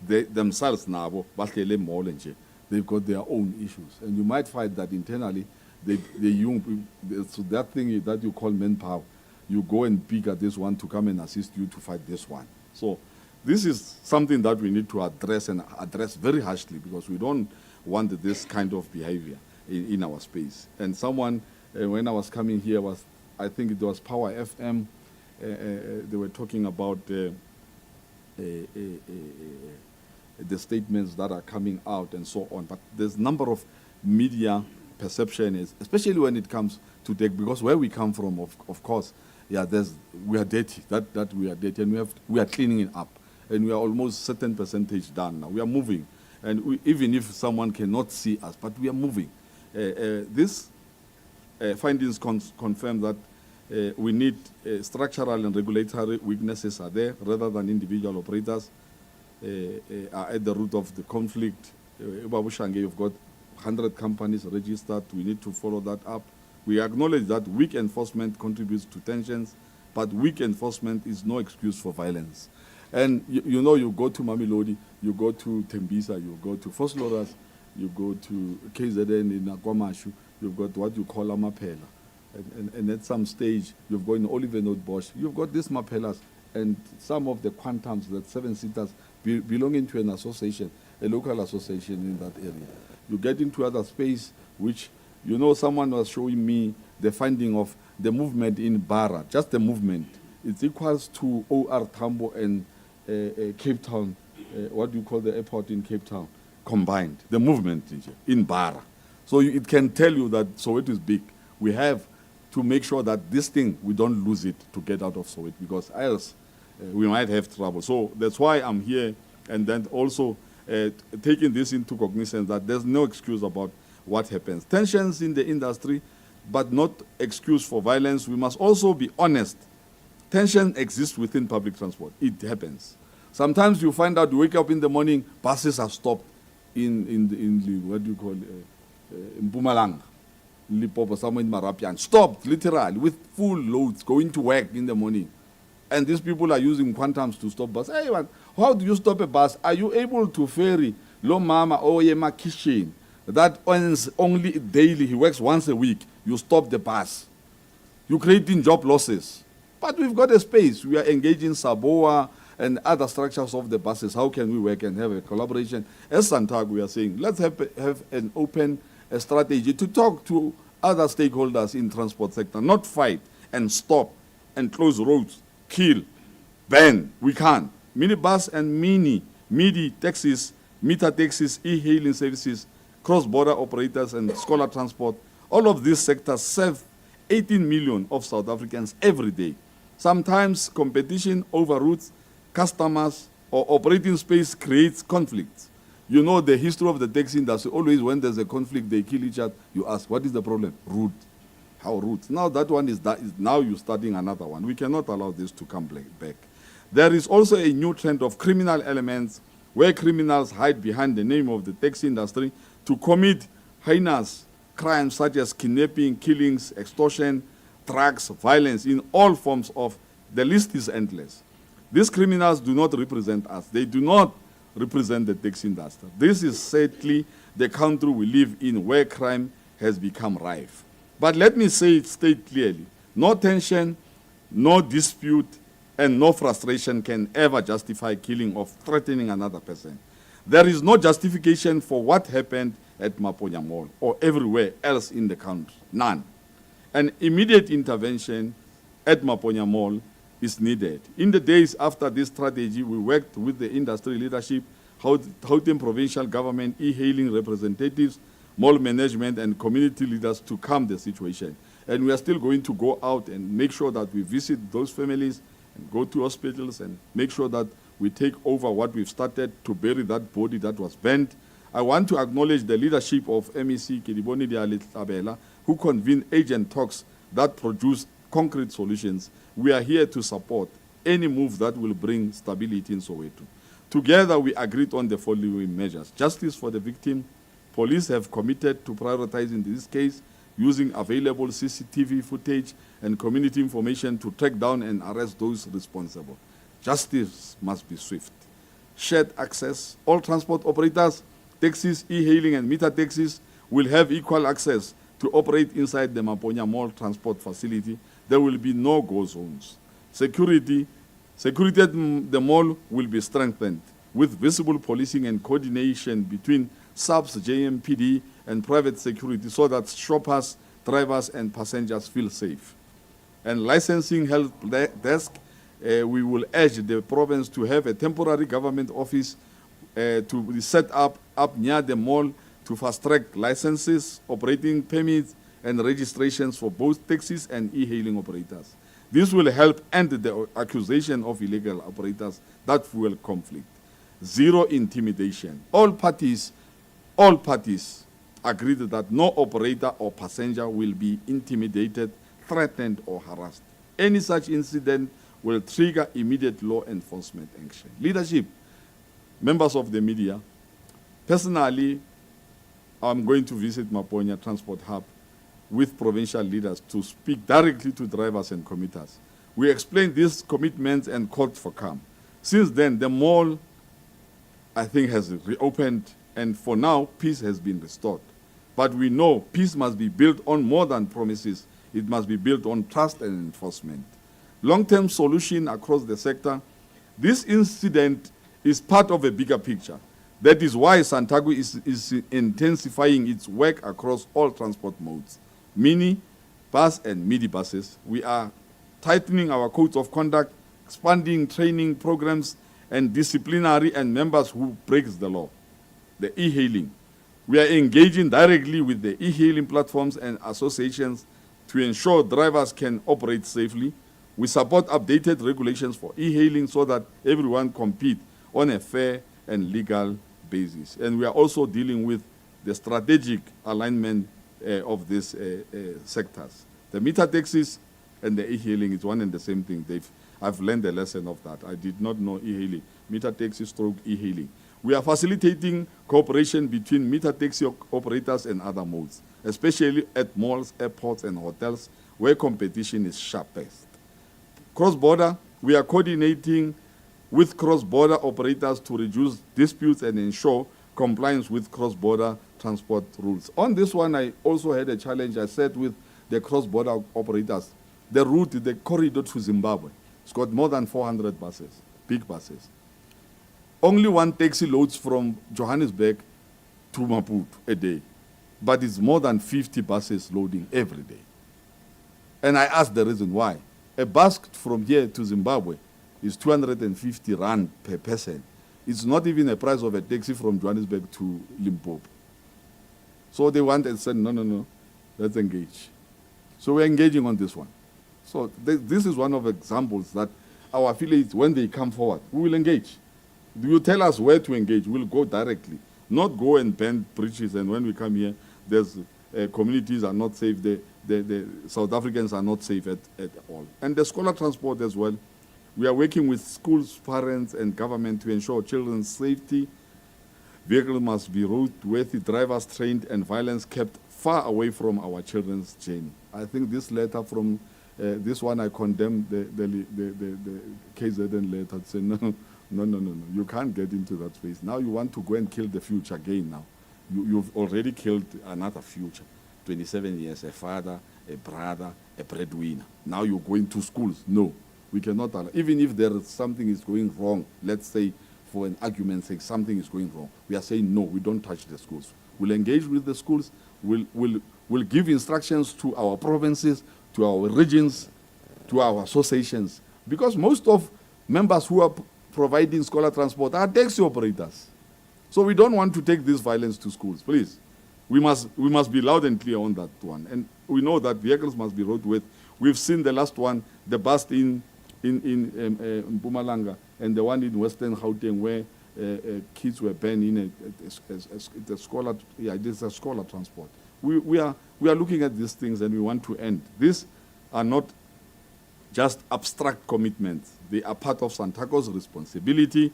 They themselves now, they've got their own issues. And you might find that internally, so that thing that you call manpower, you go and pick at this one to come and assist you to fight this one. So this is something that we need to address, and address very harshly, because we don't want this kind of behavior in our space. And someone, when I was coming here, I think it was Power FM, they were talking about the statements that are coming out and so on. But there's a number of media perception, especially when it comes to tech, because where we come from, of course, we are dirty. That we are dirty, and we are cleaning it up, and we are almost certain percentage done now. We are moving, and even if someone cannot see us, but we are moving. These findings confirm that we need structural and regulatory weaknesses are there, rather than individual operators are at the root of the conflict. You've got 100 companies registered. We need to follow that up. We acknowledge that weak enforcement contributes to tensions, but weak enforcement is no excuse for violence. And you go to Mamelodi, you go to Tembisa, you go to Vosloorus, you go to KZN in Akwamashu, you've got what you call a Mapela. And at some stage, you've got in Olivenwood Bosch, you've got these Mapelas, and some of the quantums, that 7-seaters, belonging to an association, a local association in that area. You get into other space which You know, someone was showing me the finding of the movement in Bara, just the movement. It's equals to OR Tambo and Cape Town, what do you call the airport in Cape Town? Combined, the movement in Bara. So it can tell you that Soweto is big. We have to make sure that this thing, we don't lose it to get out of Soweto, because else we might have trouble. So that's why I'm here, and then also taking this into cognizance that there's no excuse about what happens. Tensions in the industry, but not excuse for violence. We must also be honest. Tension exists within public transport. It happens. Sometimes you find out, you wake up in the morning, buses are stopped in the what do you call in Mpumalanga, Limpopo, somewhere in Marapian. Stopped, literally, with full loads, going to work in the morning. And these people are using quantums to stop bus. Hey, man, how do you stop a bus? Are you able to ferry Lo Mama or Yema Kitchen that earns only daily, he works once a week, you stop the bus. You're creating job losses. But we've got a space. We are engaging Saboa and other structures of the buses. How can we work and have a collaboration? As Santaco, we are saying, let's have an open strategy to talk to other stakeholders in transport sector, not fight and stop and close roads, kill, ban. We can't. Minibus and midi taxis, meter taxis, e-hailing services, cross-border operators and scholar transport, all of these sectors serve 18 million of South Africans every day. Sometimes competition over routes, customers, or operating space creates conflicts. You know the history of the taxi industry. Always when there's a conflict, they kill each other. You ask, what is the problem? Route. How route? Now that one is now you're starting another one. We cannot allow this to come back. There is also a new trend of criminal elements where criminals hide behind the name of the taxi industry to commit heinous crimes such as kidnapping, killings, extortion, drugs, violence in all forms of, the list is endless. These criminals do not represent us. They do not represent the taxi industry. This is sadly the country we live in where crime has become rife. But let me state clearly, no tension, no dispute, and no frustration can ever justify killing or threatening another person. There is no justification for what happened at Maponya Mall or everywhere else in the country. None. An immediate intervention at Maponya Mall is needed. In the days after this strategy, we worked with the industry leadership, Gauteng Provincial government, e-hailing representatives, mall management, and community leaders to calm the situation. And we are still going to go out and make sure that we visit those families and go to hospitals and make sure that we take over what we've started to bury that body that was burnt. I want to acknowledge the leadership of MEC Kediboni Diale-Tlabela, who convened agent talks that produce concrete solutions. We are here to support any move that will bring stability in Soweto. Together, we agreed on the following measures. Justice for the victim. Police have committed to prioritizing this case, using available CCTV footage and community information to track down and arrest those responsible. Justice must be swift. Shared access. All transport operators, taxis, e-hailing, and meter taxis will have equal access to operate inside the Maponya Mall transport facility. There will be no go zones. Security at the mall will be strengthened with visible policing and coordination between SAPS, JMPD, and private security so that shoppers, drivers, and passengers feel safe. And licensing help desk, we will urge the province to have a temporary government office to be set up near the mall to fast-track licenses, operating permits, and registrations for both taxis and e-hailing operators. This will help end the accusation of illegal operators that fuel conflict. Zero intimidation. All parties agreed that no operator or passenger will be intimidated, threatened, or harassed. Any such incident will trigger immediate law enforcement action. Leadership, members of the media, personally, I'm going to visit Maponya Transport Hub with provincial leaders to speak directly to drivers and commuters. We explained these commitments and called for calm. Since then, the mall, I think, has reopened, and for now, peace has been restored. But we know peace must be built on more than promises. It must be built on trust and enforcement. Long-term solution across the sector. This incident is part of a bigger picture. That is why Santaco is intensifying its work across all transport modes, mini, bus, and midi buses. We are tightening our codes of conduct, expanding training programs, and disciplinary and members who breaks the law. The e-hailing. We are engaging directly with the e-hailing platforms and associations to ensure drivers can operate safely. We support updated regulations for e-hailing so that everyone compete on a fair and legal basis. And we are also dealing with the strategic alignment of these sectors. The meter taxis and the e-hailing is one and the same thing. I've learned a lesson of that. I did not know e-hailing. Meter taxi stroke e-hailing. We are facilitating cooperation between meter taxi operators and other modes, especially at malls, airports, and hotels where competition is sharpest. Cross-border, we are coordinating with cross-border operators to reduce disputes and ensure compliance with cross-border transport rules. On this one, I also had a challenge. I said with the cross-border operators, the route, the corridor to Zimbabwe, it's got more than 400 buses, big buses. Only one taxi loads from Johannesburg to Maputo a day, but it's more than 50 buses loading every day. And I asked the reason why. A bus from here to Zimbabwe is 250 rand per person. It's not even the price of a taxi from Johannesburg to Limpopo. So they went and said, no, let's engage. So we're engaging on this one. So this is one of the examples that our affiliates, when they come forward, we will engage. You tell us where to engage, we'll go directly. Not go and bend bridges, and when we come here, there's communities are not safe, the South Africans are not safe at all. And the scholar transport as well. We are working with schools, parents, and government to ensure children's safety. Vehicles must be roadworthy, drivers trained, and violence kept far away from our children's journey. I think this letter from this one, I condemn the KZN letter to say, no, you can't get into that space. Now you want to go and kill the future again now. You've already killed another future. 27 years, a father, a brother, a breadwinner. Now you're going to schools. No, we cannot allow. Even if there is something is going wrong, let's say for an argument's sake, something is going wrong, we are saying no, we don't touch the schools. We'll engage with the schools. We'll give instructions to our provinces, to our regions, to our associations. Because most of members who are providing scholar transport are taxi operators. So we don't want to take this violence to schools, please. We must be loud and clear on that one. And we know that vehicles must be roadworthy. We've seen the last one, the bust in Mpumalanga, and the one in Western Gauteng where kids were banned in a scholar. Yeah, it is a scholar transport. We are looking at these things and we want to end. These are not just abstract commitments. They are part of Santaco's responsibility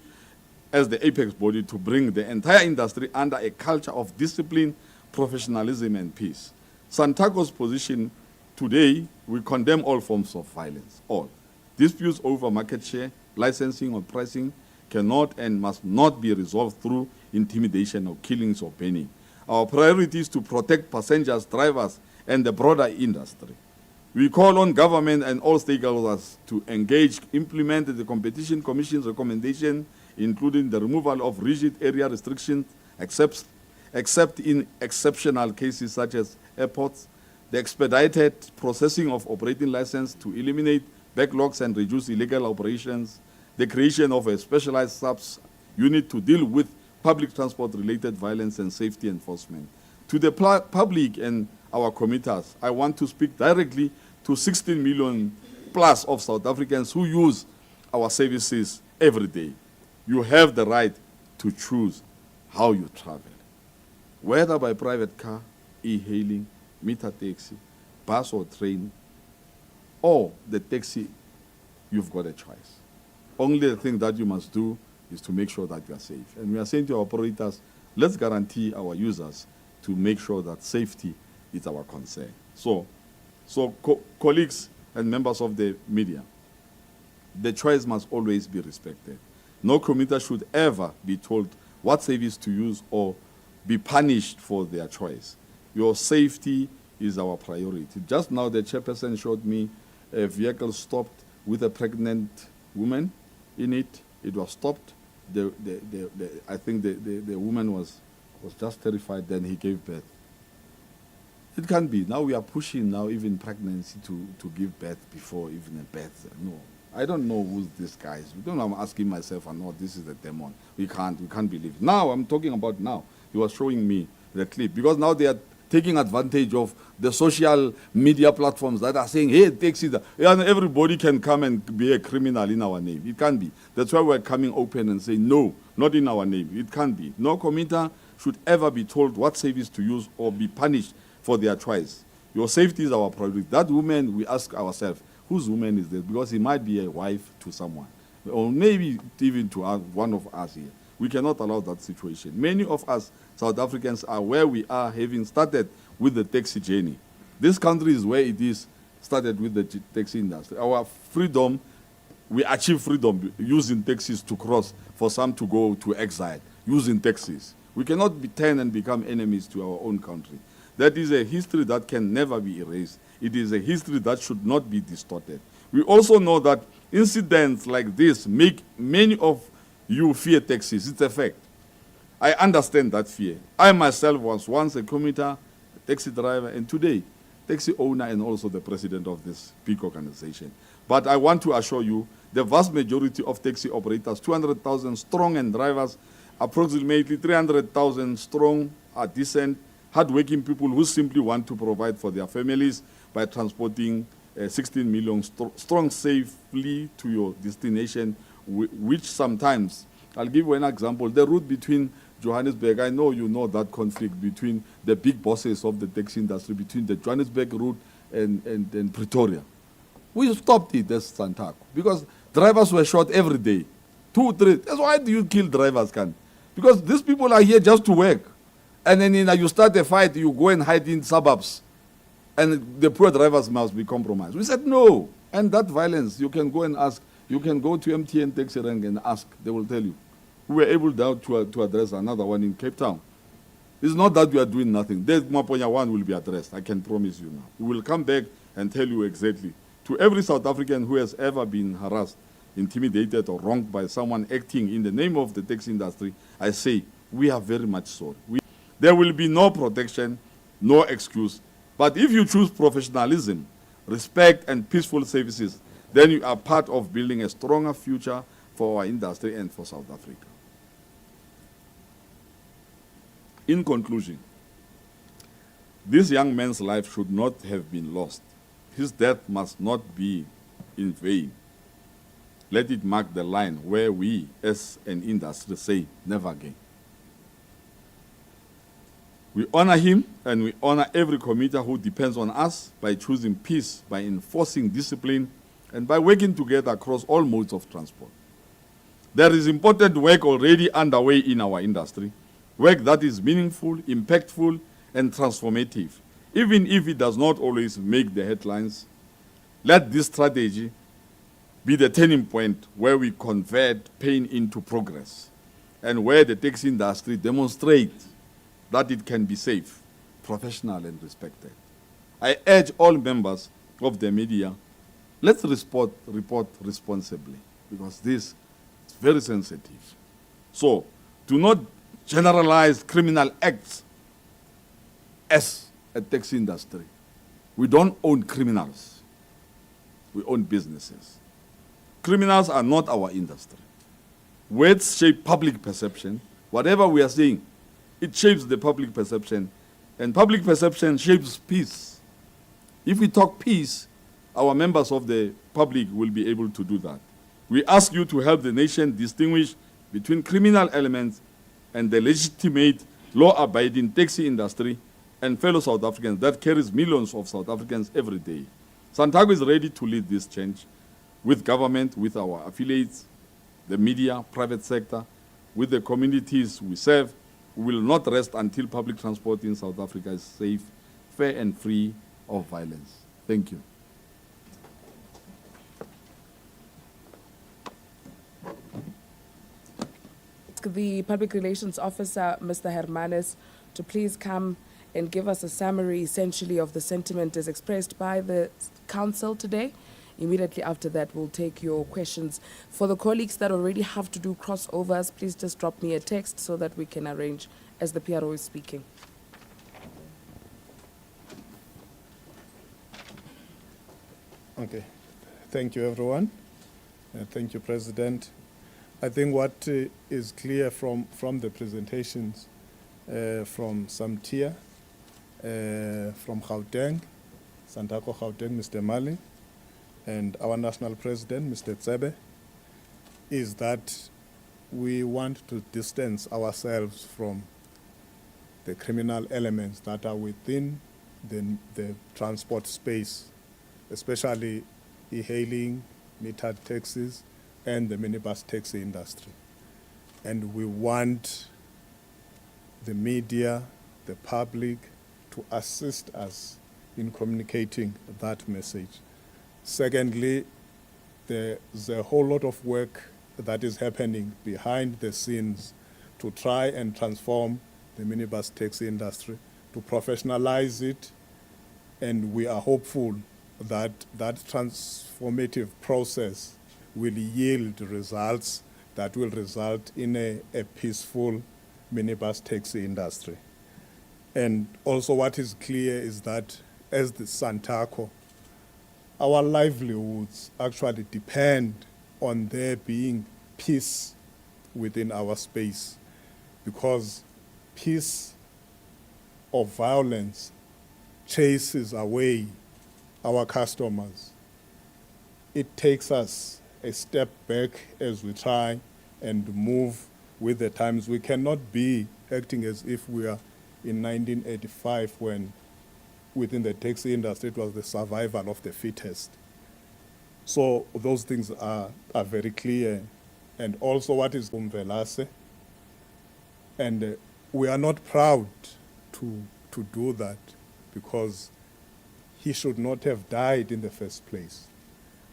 as the apex body to bring the entire industry under a culture of discipline, professionalism, and peace. Santaco's position today, we condemn all forms of violence, all. Disputes over market share, licensing, or pricing cannot and must not be resolved through intimidation or killings or banning. Our priority is to protect passengers, drivers, and the broader industry. We call on government and all stakeholders to engage, implement the Competition Commission's recommendation, including the removal of rigid area restrictions, except in exceptional cases such as airports, the expedited processing of operating license to eliminate backlogs and reduce illegal operations, the creation of a specialized subs unit to deal with public transport-related violence and safety enforcement. To the public and our commuters, I want to speak directly to 16 million plus of South Africans who use our services every day. You have the right to choose how you travel, whether by private car, e-hailing, meter taxi, bus or train, or the taxi. You've got a choice. Only the thing that you must do is to make sure that you are safe. And we are saying to our operators, let's guarantee our users to make sure that safety is our concern. So colleagues and members of the media, the choice must always be respected. No commuter should ever be told what service to use or be punished for their choice. Your safety is our priority. Just now the chairperson showed me a vehicle stopped with a pregnant woman in it. It was stopped. I think the woman was just terrified. Then he gave birth. It can't be. Now we are pushing now even pregnancy to give birth before even a birth. No, I don't know who this guy is. Don't know, I'm asking myself, I know this is the demon. We can't believe it. Now I'm talking about now. He was showing me the clip because now they are taking advantage of the social media platforms that are saying, hey, taxi, and everybody can come and be a criminal in our name. It can't be. That's why we're coming open and saying, no, not in our name. It can't be. No commuter should ever be told what service to use or be punished for their choice. Your safety is our priority. That woman, we ask ourselves, whose woman is this? Because he might be a wife to someone, or maybe even to one of us here. We cannot allow that situation. Many of us South Africans are where we are, having started with the taxi journey. This country is where it is, started with the taxi industry. Our freedom, we achieve freedom using taxis to cross, for some to go to exile, using taxis. We cannot be turned and become enemies to our own country. That is a history that can never be erased. It is a history that should not be distorted. We also know that incidents like this make many of you fear taxis. It's a fact. I understand that fear. I myself was once a commuter, a taxi driver, and today, taxi owner and also the president of this big organization. But I want to assure you, the vast majority of taxi operators, 200,000 strong, and drivers, approximately 300,000 strong, are decent, hardworking people who simply want to provide for their families by transporting 16 million strong safely to your destination, which sometimes, I'll give you an example, the route between Johannesburg, I know you know that conflict between the big bosses of the taxi industry, between the Johannesburg route and Pretoria. We stopped it as Santaco because drivers were shot every day. 2, 3. That's why do you kill drivers, can? Because these people are here just to work. And then you start a fight, you go and hide in suburbs. And the poor drivers must be compromised. We said no. And that violence, you can go and ask. You can go to MTN taxi rank and ask. They will tell you. We were able now to address another one in Cape Town. It's not that we are doing nothing. The Maponya one will be addressed. I can promise you now. We will come back and tell you exactly. To every South African who has ever been harassed, intimidated, or wronged by someone acting in the name of the taxi industry, I say, we are very much sorry. There will be no protection, no excuse. But if you choose professionalism, respect, and peaceful services, then you are part of building a stronger future for our industry and for South Africa. In conclusion, this young man's life should not have been lost. His death must not be in vain. Let it mark the line where we, as an industry, say, never again. We honor him and we honor every commuter who depends on us by choosing peace, by enforcing discipline, and by working together across all modes of transport. There is important work already underway in our industry, work that is meaningful, impactful, and transformative, even if it does not always make the headlines. Let this strategy be the turning point where we convert pain into progress and where the taxi industry demonstrates that it can be safe, professional, and respected. I urge all members of the media, let's report responsibly, because this is very sensitive. So, do not generalize criminal acts as a taxi industry. We don't own criminals. We own businesses. Criminals are not our industry. Words shape public perception. Whatever we are saying, it shapes the public perception, and public perception shapes peace. If we talk peace, our members of the public will be able to do that. We ask you to help the nation distinguish between criminal elements and the legitimate, law-abiding taxi industry and fellow South Africans that carries millions of South Africans every day. Santaco is ready to lead this change with government, with our affiliates, the media, private sector, with the communities we serve. We will not rest until public transport in South Africa is safe, fair, and free of violence. Thank you. The Public Relations Officer, Mr. Hermanes, to please come and give us a summary, essentially, of the sentiment as expressed by the Council today Immediately after that, we'll take your questions. For the colleagues that already have to do crossovers, please just drop me a text so that we can arrange as the PRO is speaking. Okay. Thank you, everyone. Thank you, President. I think what is clear from the presentations from Samtia, from Gauteng, Santaco Gauteng, Mr. Mali, and our national president, Mr. Tsebe, is that we want to distance ourselves from the criminal elements that are within the transport space, especially e-hailing, metered taxis, and the minibus taxi industry. And we want the media, the public, to assist us in communicating that message. Secondly, there's a whole lot of work that is happening behind the scenes to try and transform the minibus taxi industry, to professionalize it, and we are hopeful that that transformative process will yield results that will result in a peaceful minibus taxi industry. And also what is clear is that as the Santaco, our livelihoods actually depend on there being peace within our space, because peace or violence chases away our customers. It takes us a step back as we try and move with the times. We cannot be acting as if we are in 1985 when within the taxi industry it was the survival of the fittest. So those things are very clear. And also what is Umvelase. And we are not proud to do that, because he should not have died in the first place.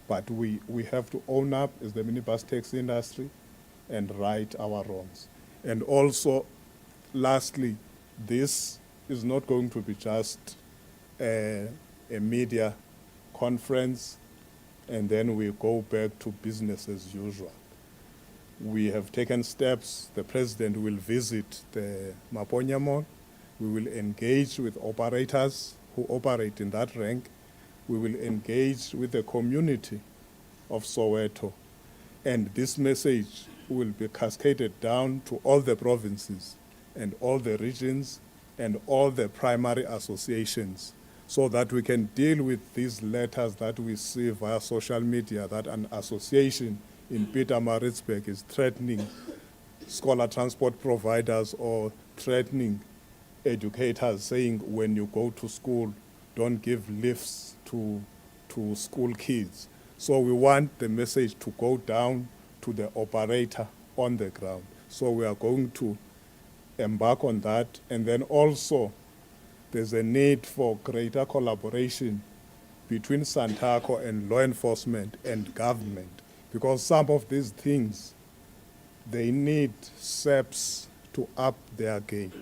But we have to own up as the minibus taxi industry and right our wrongs. And also, lastly, this is not going to be just a media conference and then we go back to business as usual. We have taken steps. The president will visit the Maponya Mall. We will engage with operators who operate in that rank. We will engage with the community of Soweto. And this message will be cascaded down to all the provinces and all the regions and all the primary associations, so that we can deal with these letters that we see via social media that an association in Pietermaritzburg is threatening scholar transport providers or threatening educators, saying when you go to school, don't give lifts to school kids. So we want the message to go down to the operator on the ground. So we are going to embark on that. And then also there's a need for greater collaboration between Santaco and law enforcement and government, because some of these things, they need SEPs to up their game.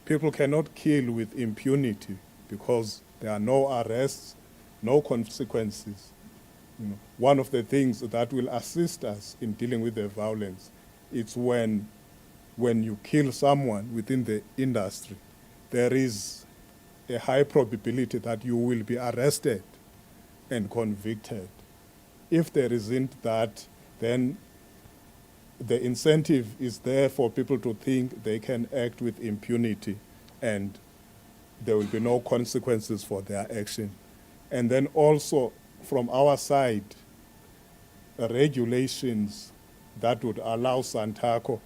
People cannot kill with impunity because there are no arrests, no consequences. One of the things that will assist us in dealing with the violence, it's when you kill someone within the industry, there is a high probability that you will be arrested and convicted. If there isn't that, then the incentive is there for people to think they can act with impunity and there will be no consequences for their action. And then also from our side, regulations that would allow Santaco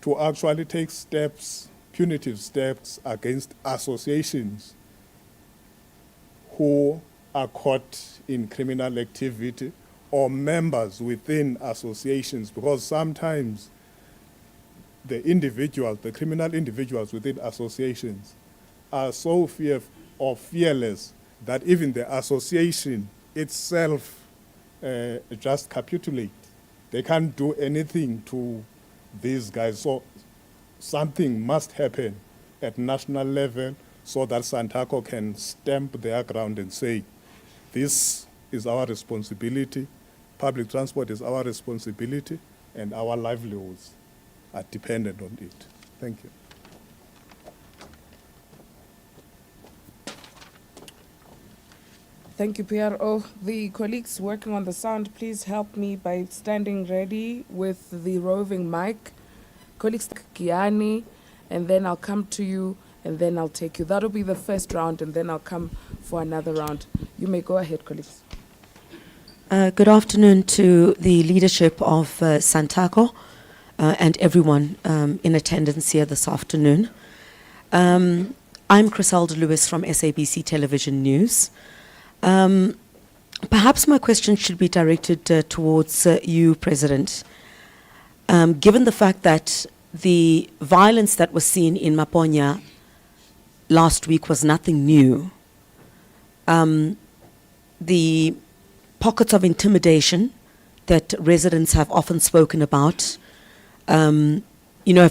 to actually take steps, punitive steps against associations who are caught in criminal activity or members within associations, because sometimes the individuals, the criminal individuals within associations are so fearless that even the association itself just capitulate. They can't do anything to these guys. So something must happen at national level so that Santaco can stamp their ground and say, this is our responsibility, public transport is our responsibility, and our livelihoods are dependent on it. Thank you. Thank you, PRO. The colleagues working on the sound, please help me by standing ready with the roving mic. Colleagues Kiani, and then I'll come to you, and then I'll take you. That'll be the first round, and then I'll come for another round. You may go ahead, colleagues. Good afternoon to the leadership of Santaco and everyone in attendance here this afternoon. I'm Criselda Lewis from SABC Television News. Perhaps my question should be directed towards you, President. Given the fact that the violence that was seen in Maponya last week was nothing new, the pockets of intimidation that residents have often spoken about, have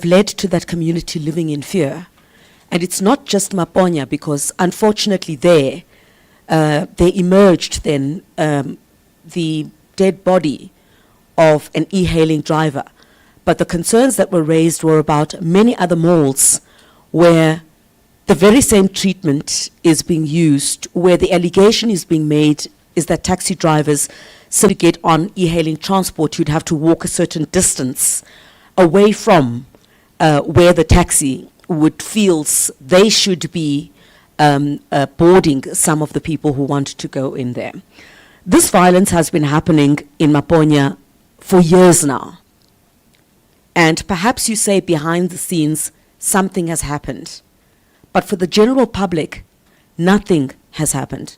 led to that community living in fear. And it's not just Maponya, because unfortunately there emerged then the dead body of an e-hailing driver. But the concerns that were raised were about many other malls where the very same treatment is being used, where the allegation is being made is that taxi drivers, so to get on e-hailing transport, you'd have to walk a certain distance away from where the taxi feels they should be boarding some of the people who want to go in there. This violence has been happening in Maponya for years now. And perhaps you say behind the scenes something has happened. But for the general public, nothing has happened.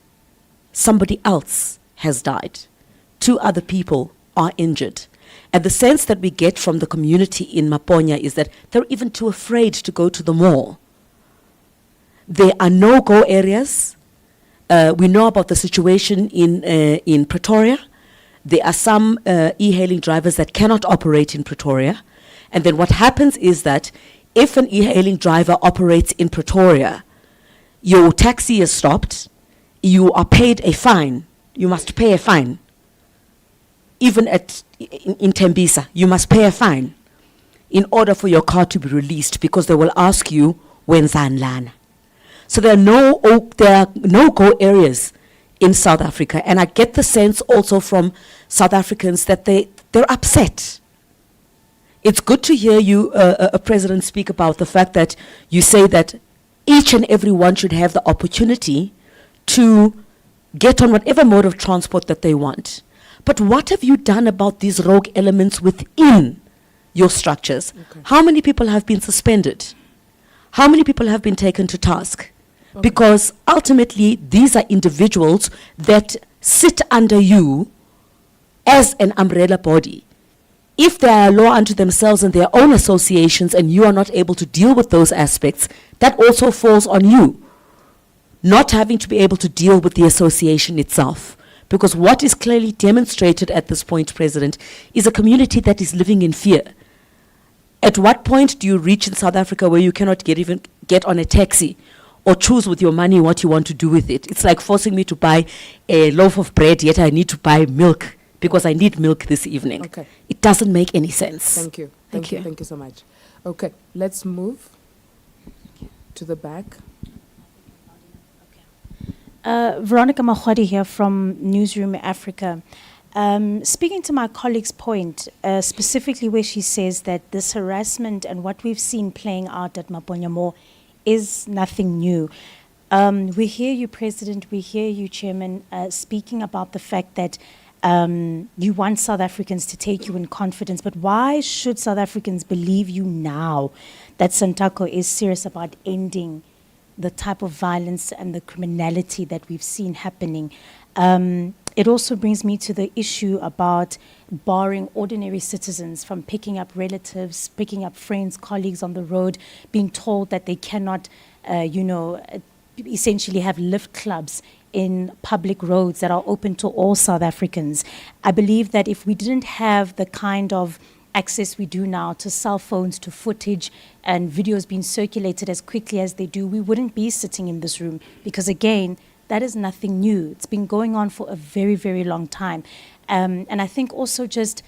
Somebody else has died. 2 other people are injured. And the sense that we get from the community in Maponya is that they're even too afraid to go to the mall. There are no-go areas. We know about the situation in Pretoria. There are some e-hailing drivers that cannot operate in Pretoria. And then what happens is that if an e-hailing driver operates in Pretoria, your taxi is stopped, you are paid a fine. You must pay a fine. Even in Tembisa, you must pay a fine in order for your car to be released, because they will ask you, wenzani lana? So there are no-go areas in South Africa. And I get the sense also from South Africans that they're upset. It's good to hear you, President, speak about the fact that you say that each and every one should have the opportunity to get on whatever mode of transport that they want. But what have you done about these rogue elements within your structures? Okay. How many people have been suspended? How many people have been taken to task? Okay. Because ultimately, these are individuals that sit under you as an umbrella body. If they are a law unto themselves and their own associations, and you are not able to deal with those aspects, that also falls on you, not having to be able to deal with the association itself. Because what is clearly demonstrated at this point, President, is a community that is living in fear. At what point do you reach in South Africa where you cannot even get on a taxi or choose with your money what you want to do with it? It's like forcing me to buy a loaf of bread, yet I need to buy milk because I need milk this evening. Okay. It doesn't make any sense. Thank you. Thank you. Thank you so much. Okay, let's move to the back. Veronica Mahwadi here from Newsroom Africa. Speaking to my colleague's point, specifically where she says that this harassment and what we've seen playing out at Maponya Mall is nothing new. We hear you, President, we hear you, Chairman, speaking about the fact that you want South Africans to take you in confidence, but why should South Africans believe you now that Santaco is serious about ending the type of violence and the criminality that we've seen happening? It also brings me to the issue about barring ordinary citizens from picking up relatives, picking up friends, colleagues on the road, being told that they cannot, essentially have lift clubs in public roads that are open to all South Africans. I believe that if we didn't have the kind of access we do now to cell phones, to footage and videos being circulated as quickly as they do, we wouldn't be sitting in this room, because again, that is nothing new. It's been going on for a very, very long time. And I think also just,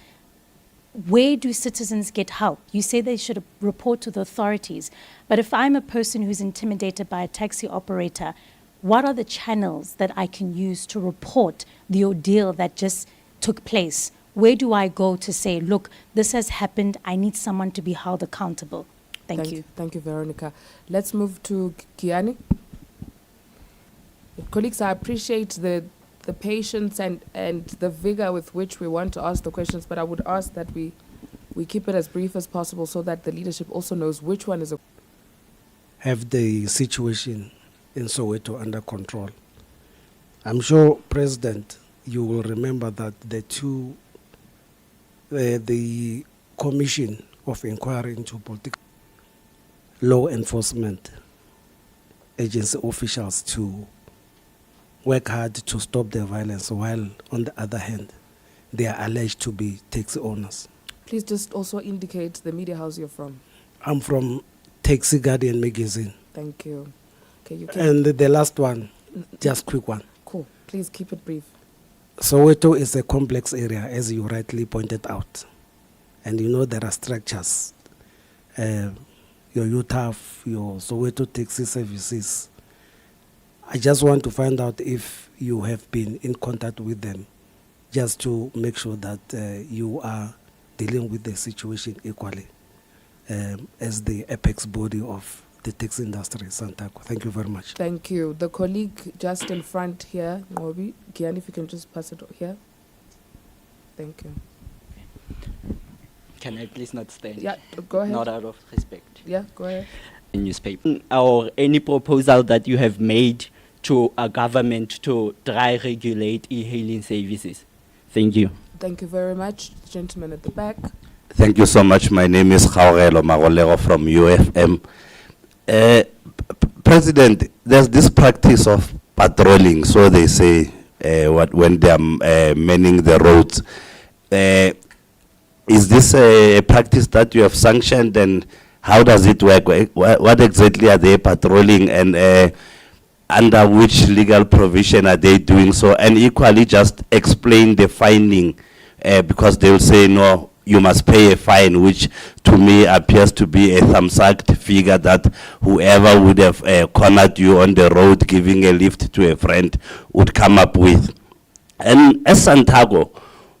where do citizens get help? You say they should report to the authorities, but if I'm a person who's intimidated by a taxi operator, what are the channels that I can use to report the ordeal that just took place? Where do I go to say, look, this has happened, I need someone to be held accountable? Thank you. Thank you, Veronica. Let's move to Kiani. Colleagues, I appreciate the patience and the vigor with which we want to ask the questions, but I would ask that we keep it as brief as possible so that the leadership also knows which one is a... Have the situation in Soweto under control. I'm sure, President, you will remember that the Commission of Inquiry into Political Law Enforcement Agency officials to work hard to stop the violence, while on the other hand, they are alleged to be taxi owners. Please just also indicate the media house you're from. I'm from Taxi Guardian magazine. Thank you. Okay, you can... And the last one, just quick one. Cool. Please keep it brief. Soweto is a complex area, as you rightly pointed out. And you know there are structures. Your UTAF, your Soweto taxi services. I just want to find out if you have been in contact with them, just to make sure that you are dealing with the situation equally as the apex body of the taxi industry, Santaco. Thank you very much. Thank you. The colleague just in front here, Mobi, Kian, if you can just pass it here. Thank you. Can I please not stand? Yeah, go ahead. Not out of respect. Yeah, go ahead. Newspaper or any proposal that you have made to a government to try regulate e-hailing services. Thank you. Thank you very much, gentleman at the back. Thank you so much. My name is Khaurelo Magolero from UFM. President, there's this practice of patrolling, so they say, when they are manning the roads. Is this a practice that you have sanctioned, and how does it work? What exactly are they patrolling, and under which legal provision are they doing so? And equally, just explain the finding, because they will say, no, you must pay a fine, which to me appears to be a thumbsucked figure that whoever would have cornered you on the road giving a lift to a friend would come up with. And as Santaco,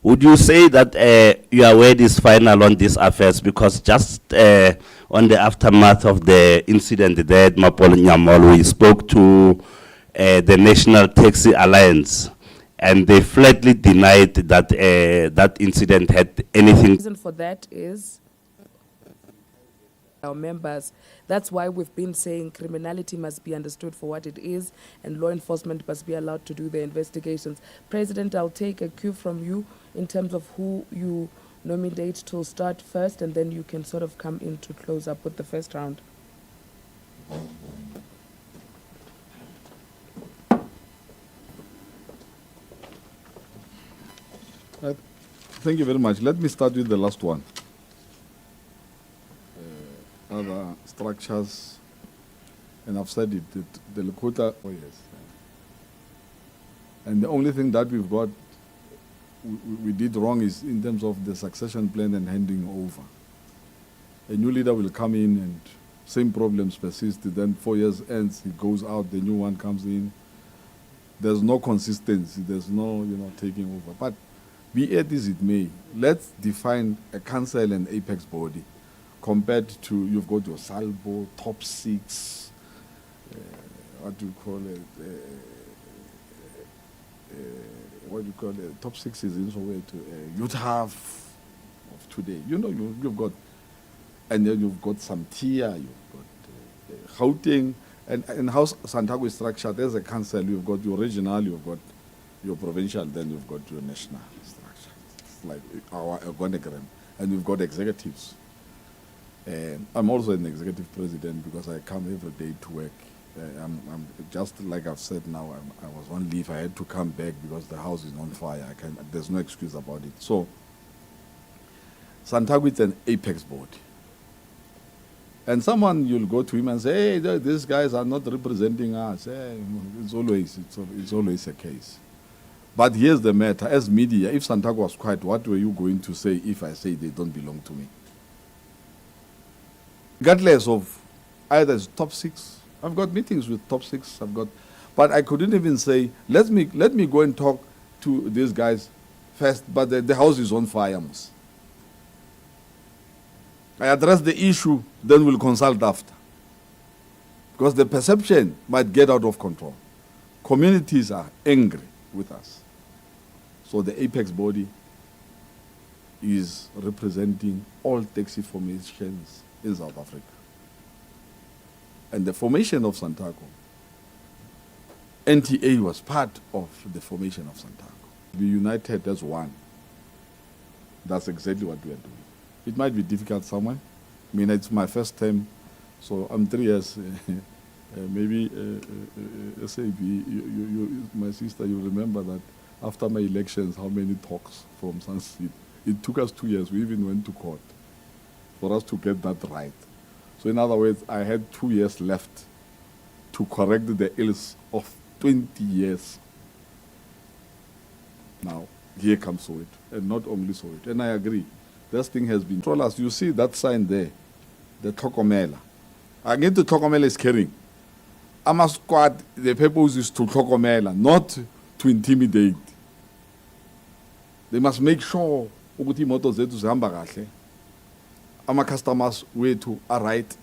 would you say that your word is final on these affairs? Because just on the aftermath of the incident there at Mapolo Nyamolo, we spoke to the National Taxi Alliance, and they flatly denied that that incident had anything. The reason for that is our members. That's why we've been saying criminality must be understood for what it is, and law enforcement must be allowed to do their investigations. President, I'll take a cue from you in terms of who you nominate to start first, and then you can sort of come in to close up with the first round. Thank you very much. Let me start with the last one. Other structures, and I've said it, the Lakota, oh yes. And the only thing that we've got, we did wrong is in terms of the succession plan and handing over. A new leader will come in and same problems persist, then 4 years ends, he goes out, the new one comes in. There's no consistency, there's no, taking over. But be it as it may, let's define a council and apex body compared to, you've got your Salvo, top six, what do you call it? What do you call it? Top six is in some way to you'd have of today. You've got, and then you've got Santia, you've got Gauteng, and how Santaco is structured. There's a council, you've got your regional, you've got your provincial, then you've got your national structure. It's like our organogram, and you've got executives. I'm also an executive president because I come every day to work. I'm just like I've said now, I was on leave. I had to come back because the house is on fire. There's no excuse about it. So, Santaco is an apex board. And someone, you'll go to him and say, hey, these guys are not representing us. It's always a case. But here's the matter. As media, if Santaco was quiet, what were you going to say if I say they don't belong to me? Regardless of either it's top 6, I've got meetings with top 6, but I couldn't even say, let me go and talk to these guys first, but the house is on fire. I address the issue, then we'll consult after. Because the perception might get out of control. Communities are angry with us. So the apex body is representing all taxi formations in South Africa. And the formation of Santaco, NTA was part of the formation of Santaco. Be united as one. That's exactly what we are doing. It might be difficult somewhere. I mean, it's my first term, so I'm 3 years. Maybe SAB, my sister, you remember that after my elections, how many talks from Sunseed. It took us 2 years. We even went to court for us to get that right. So in other words, I had 2 years left to correct the ills of 20 years. Now, here comes Soweto, and not only Soweto. And I agree. This thing has been controlled. You see that sign there, the Tokomela. Again, the Tokomela is carrying. Ama squad, the purpose is to Tokomela, not to intimidate. They must make sure ukuthi imoto zethu zihamba kahle. Ama customers wethu are right.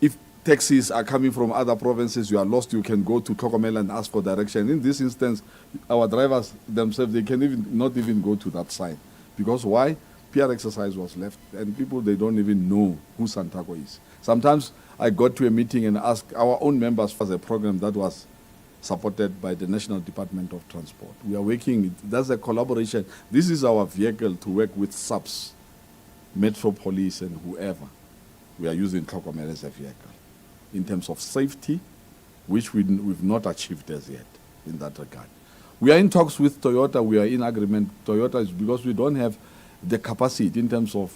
If taxis are coming from other provinces, you are lost, you can go to Tokomela and ask for direction. In this instance, our drivers themselves, they can not even go to that side. Because why? PR exercise was left, and people, they don't even know who Santaco is. Sometimes I got to a meeting and asked our own members for a program that was supported by the National Department of Transport. We are working, that's a collaboration. This is our vehicle to work with SAPS, Metro Police and whoever. We are using Tokomela as a vehicle in terms of safety, which we've not achieved as yet in that regard. We are in talks with Toyota. We are in agreement. Toyota is because we don't have the capacity in terms of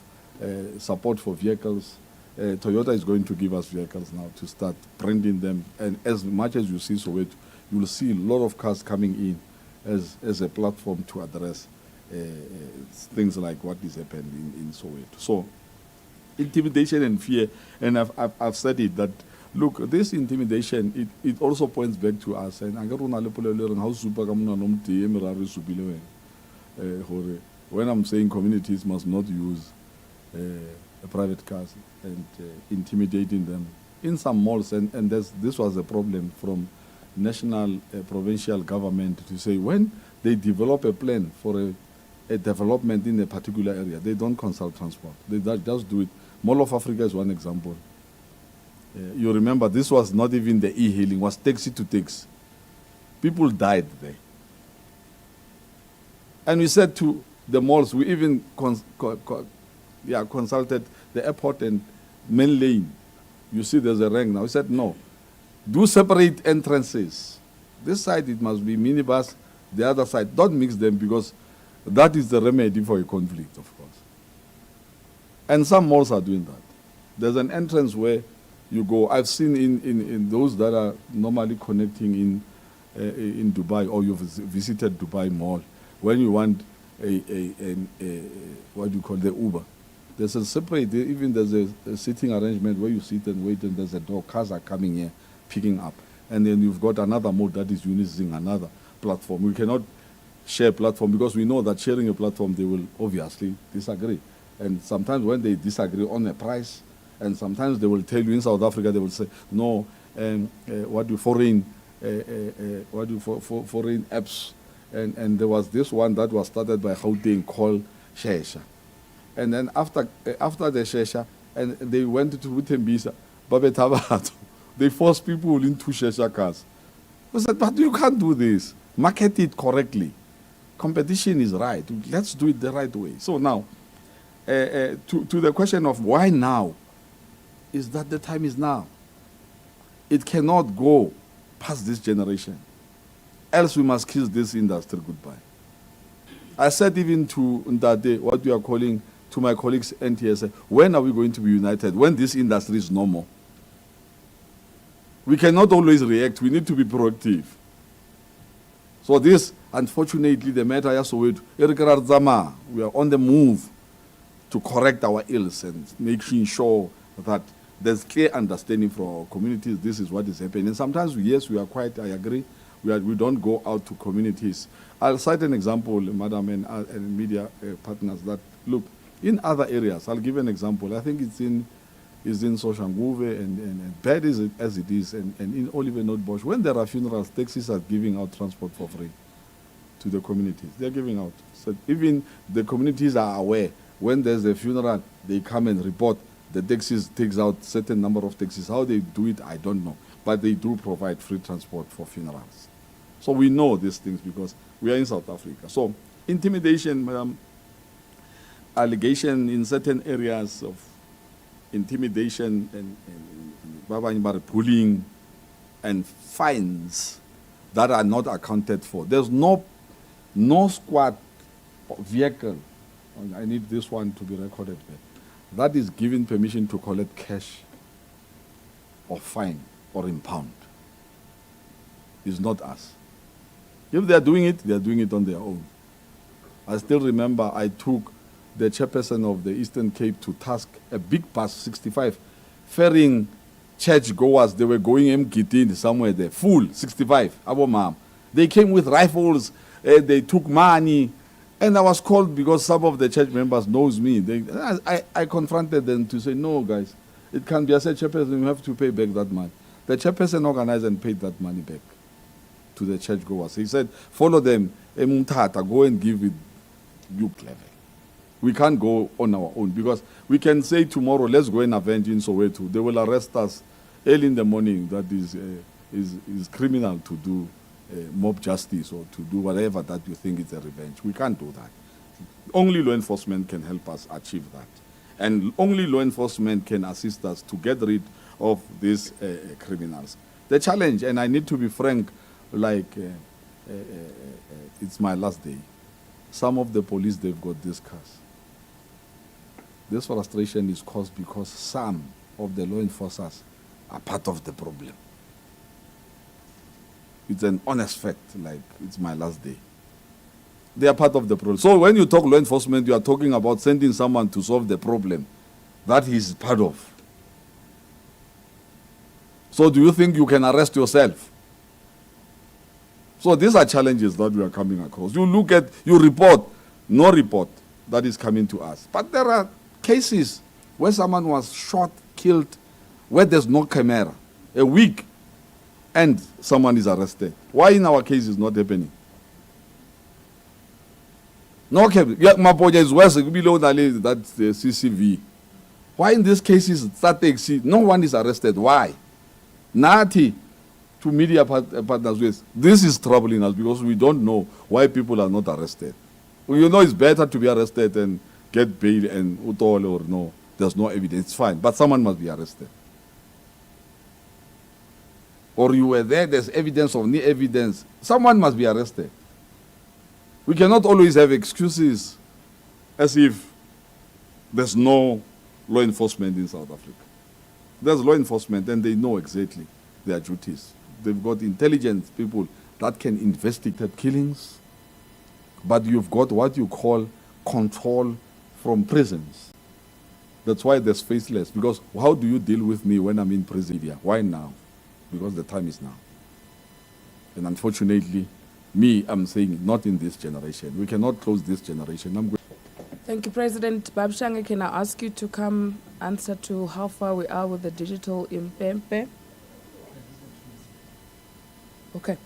support for vehicles. Toyota is going to give us vehicles now to start printing them. And as much as you see Soweto, you will see a lot of cars coming in as a platform to address things like what is happening in Soweto. So, intimidation and fear, and I've said it, that look, this intimidation, it also points back to us. And when I'm saying communities must not use private cars and intimidating them in some malls, and this was a problem from national, provincial government to say when they develop a plan for a development in a particular area, they don't consult transport. They just do it. Mall of Africa is one example. You remember, this was not even the e-hailing, was taxi to taxi. People died there. And we said to the malls, we even consulted the airport and main lane. You see there's a rank now. We said, no, do separate entrances. This side, it must be minibus, the other side, don't mix them, because that is the remedy for a conflict, of course. And some malls are doing that. There's an entrance where you go. I've seen in those that are normally connecting in Dubai, or you've visited Dubai Mall, when you want what do you call the Uber, there's a separate, even there's a sitting arrangement where you sit and wait, and there's a door, cars are coming here, picking up. And then you've got another mode that is using another platform. We cannot share a platform because we know that sharing a platform, they will obviously disagree. And sometimes when they disagree on a price, and sometimes they will tell you in South Africa, they will say, no, foreign apps. And there was this one that was started by Gauteng called Shesha. And then after the Shesha, and they went to Utembisa, Babetabato. They forced people into Shesha cars. I said, but you can't do this. Market it correctly. Competition is right. Let's do it the right way. So now, to the question of why now, is that the time is now. It cannot go past this generation. Else we must kiss this industry goodbye. I said even to Ndade, what we are calling to my colleagues NTSA, when are we going to be united? When this industry is no more? We cannot always react. We need to be proactive. So this, unfortunately, the matter is we are on the move to correct our ills and making sure that there's clear understanding from our communities. This is what is happening. And sometimes, yes, we are quite, I agree, we don't go out to communities. I'll cite an example, Madam, and media partners, that, look, in other areas, I'll give an example. I think it's in Soshanguve and bad as it is, and in Oliver Notbosch, when there are funerals, taxis are giving out transport for free to the communities. They're giving out. So even the communities are aware. When there's a funeral, they come and report. The taxis takes out certain number of taxis. How they do it, I don't know. But they do provide free transport for funerals. So we know these things because we are in South Africa. So intimidation, Madam, allegation in certain areas of intimidation and bullying and fines that are not accounted for. There's no squad vehicle, I need this one to be recorded there, that is given permission to collect cash or fine or impound. It's not us. If they are doing it on their own. I still remember I took the chairperson of the Eastern Cape to task, a big bus, 65, ferrying churchgoers. They were going MGT somewhere there, full, 65, Abo Mam. They came with rifles, they took money, and I was called because some of the church members knows me. I confronted them to say, no, guys, it can't be. I said, chairperson, you have to pay back that money. The chairperson organized and paid that money back to the churchgoers. He said, follow them, go and give it, you clever. We can't go on our own because we can say tomorrow, let's go and avenge in Soweto. They will arrest us early in the morning. That is criminal to do mob justice or to do whatever that you think is a revenge. We can't do that. Only law enforcement can help us achieve that. And only law enforcement can assist us to get rid of these criminals. The challenge, and I need to be frank, it's my last day. Some of the police, they've got this curse. This frustration is caused because some of the law enforcers are part of the problem. It's an honest fact, like it's my last day. They are part of the problem. So when you talk law enforcement, you are talking about sending someone to solve the problem that he's part of. So do you think you can arrest yourself? So these are challenges that we are coming across. You report, no report that is coming to us. But there are cases where someone was shot, killed, where there's no camera, a week, and someone is arrested. Why in our case is not happening? No camera. Maponya is worse, below that's the CCV. Why in these cases, no one is arrested? Why? Nati to media partners with. This is troubling us because we don't know why people are not arrested. Well, you know it's better to be arrested and get bail and utole or no, there's no evidence, it's fine. But someone must be arrested. Or you were there, there's evidence or no evidence. Someone must be arrested. We cannot always have excuses as if there's no law enforcement in South Africa. There's law enforcement and they know exactly their duties. They've got intelligent people that can investigate killings, but you've got what you call control from prisons. That's why there's faceless, because how do you deal with me when I'm in prison? Why now? Because the time is now. And unfortunately, I'm saying not in this generation. We cannot close this generation. Thank you, President. Babshange, can I ask you to come answer to how far we are with the digital impempe? Okay.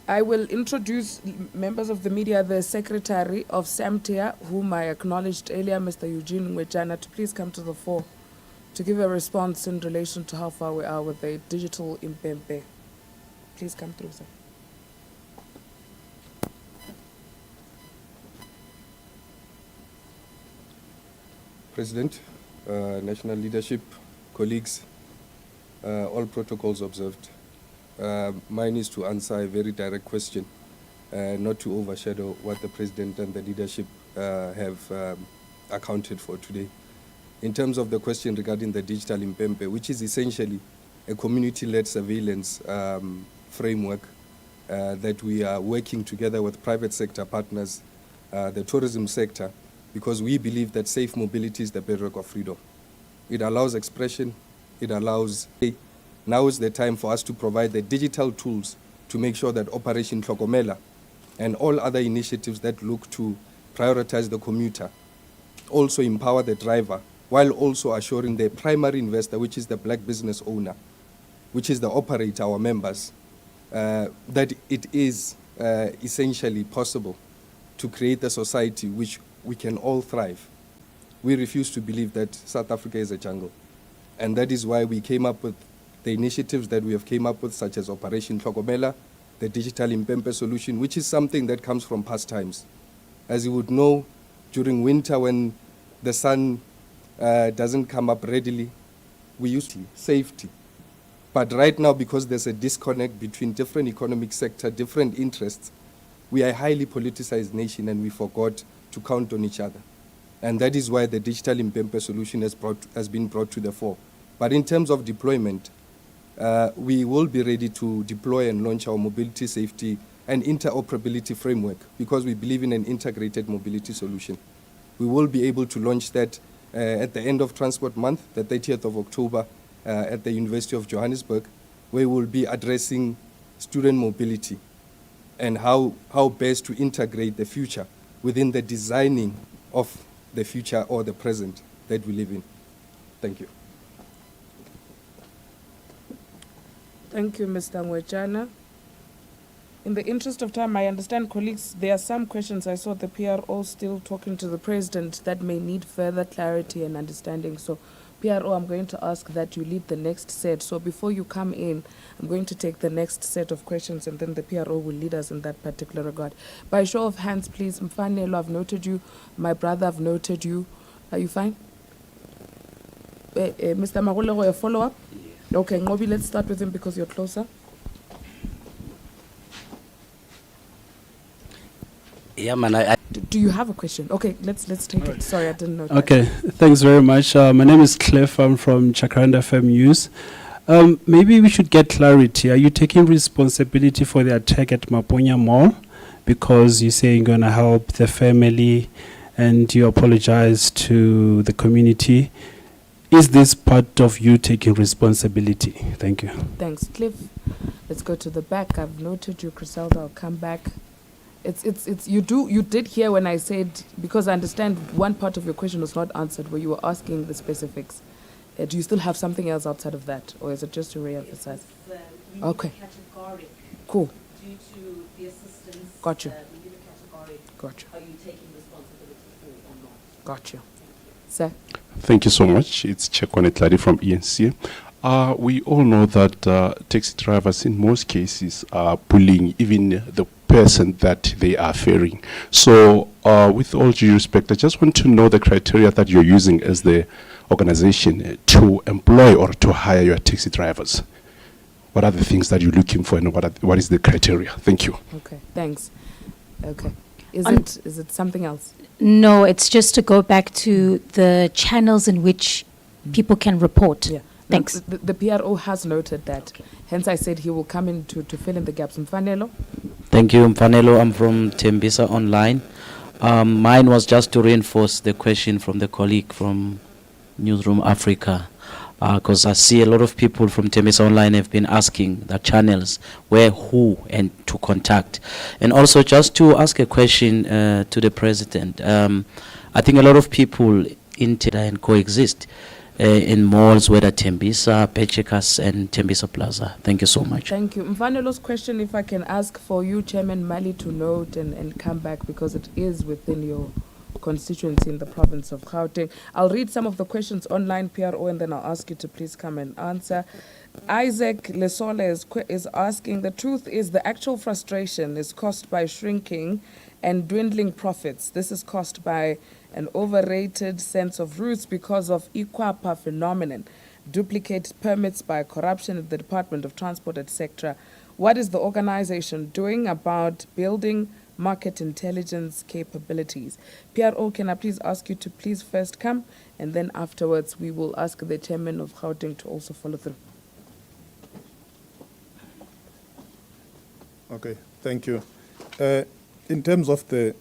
I will introduce members of the media, the Secretary of SAMTIA, whom I acknowledged earlier, Mr. Eugene Mwejana, to please come to the fore to give a response in relation to how far we are with the digital impempe. Please come through, sir. President, national leadership, colleagues, all protocols observed. Mine is to answer a very direct question, not to overshadow what the President and the leadership have accounted for today. In terms of the question regarding the digital Impempe, which is essentially a community-led surveillance framework that we are working together with private sector partners, the tourism sector, because we believe that safe mobility is the bedrock of freedom. It allows expression, it allows... Now is the time for us to provide the digital tools to make sure that Operation Tlokomela and all other initiatives that look to prioritize the commuter also empower the driver, while also assuring the primary investor, which is the black business owner, which is the operator, our members, that it is essentially possible to create a society which we can all thrive. We refuse to believe that South Africa is a jungle. And that is why we came up with the initiatives that we have came up with, such as Operation Tlokomela, the digital Impempe solution, which is something that comes from past times. As you would know, during winter when the sun doesn't come up readily, we used safety. But right now, because there's a disconnect between different economic sector, different interests, we are a highly politicized nation and we forgot to count on each other. And that is why the digital Impempe solution has been brought to the fore. But in terms of deployment, we will be ready to deploy and launch our mobility safety and interoperability framework because we believe in an integrated mobility solution. We will be able to launch that at the end of Transport Month, the 30th of October, at the University of Johannesburg, where we will be addressing student mobility and how best to integrate the future within the designing of the future or the present that we live in. Thank you. Thank you, Mr. Ngwechana. In the interest of time, I understand, colleagues, there are some questions. I saw the PRO still talking to the President that may need further clarity and understanding. So, PRO, I'm going to ask that you lead the next set. So before you come in, I'm going to take the next set of questions and then the PRO will lead us in that particular regard. By show of hands, please. Mfanelo, I've noted you. My brother, I've noted you. Are you fine? Mr. Magulego, your follow-up? Okay, Ngobi, let's start with him because you're closer. Yeah, man, Do you have a question? Okay, let's take it. Sorry, I didn't know. Okay, thanks very much. My name is Cliff. I'm from Chakranda FM News. Maybe we should get clarity. Are you taking responsibility for the attack at Maponya Mall? Because you say you're going to help the family and you apologize to the community. Is this part of you taking responsibility? Thank you. Thanks, Cliff. Let's go to the back. I've noted you, Griselda. I'll come back. You did hear when I said, because I understand one part of your question was not answered where you were asking the specifics. Do you still have something else outside of that, or is it just to re-emphasize? Okay. Cool. Due to the assistance. Got you. Got you. Are you taking responsibility for or not? Got you. Sir? Thank you so much. It's Chekwane Tladi from ENC. We all know that taxi drivers in most cases are bullying even the person that they are ferrying. So with all due respect, I just want to know the criteria that you're using as the organization to employ or to hire your taxi drivers. What are the things that you're looking for and what is the criteria? Thank you. Okay, thanks. Okay. Is it something else? No, it's just to go back to the channels in which people can report. Yeah. Thanks. The PRO has noted that. Okay. Hence, I said he will come in to fill in the gaps. Mfanelo? Thank you, Mfanelo. I'm from Tembisa Online. Mine was just to reinforce the question from the colleague from Newsroom Africa, because I see a lot of people from Tembisa Online have been asking the channels where, who, and to contact. And also just to ask a question to the President. I think a lot of people in and coexist in malls, whether Tembisa, Pechekas, and Tembisa Plaza. Thank you so much. Thank you. Mfanelo's question, if I can ask for you, Chairman Mali, to note and come back because it is within your constituency in the province of Gauteng. I'll read some of the questions online, PRO, and then I'll ask you to please come and answer. Isaac Lesole is asking, the truth is the actual frustration is caused by shrinking and dwindling profits. This is caused by an overrated sense of roots because of Ikwapa phenomenon, duplicate permits by corruption at the Department of Transport, etc. What is the organization doing about building market intelligence capabilities. PRO, can I please ask you to please first come, and then afterwards we will ask the chairman of Gauteng to also follow through. Okay, thank you. In terms of the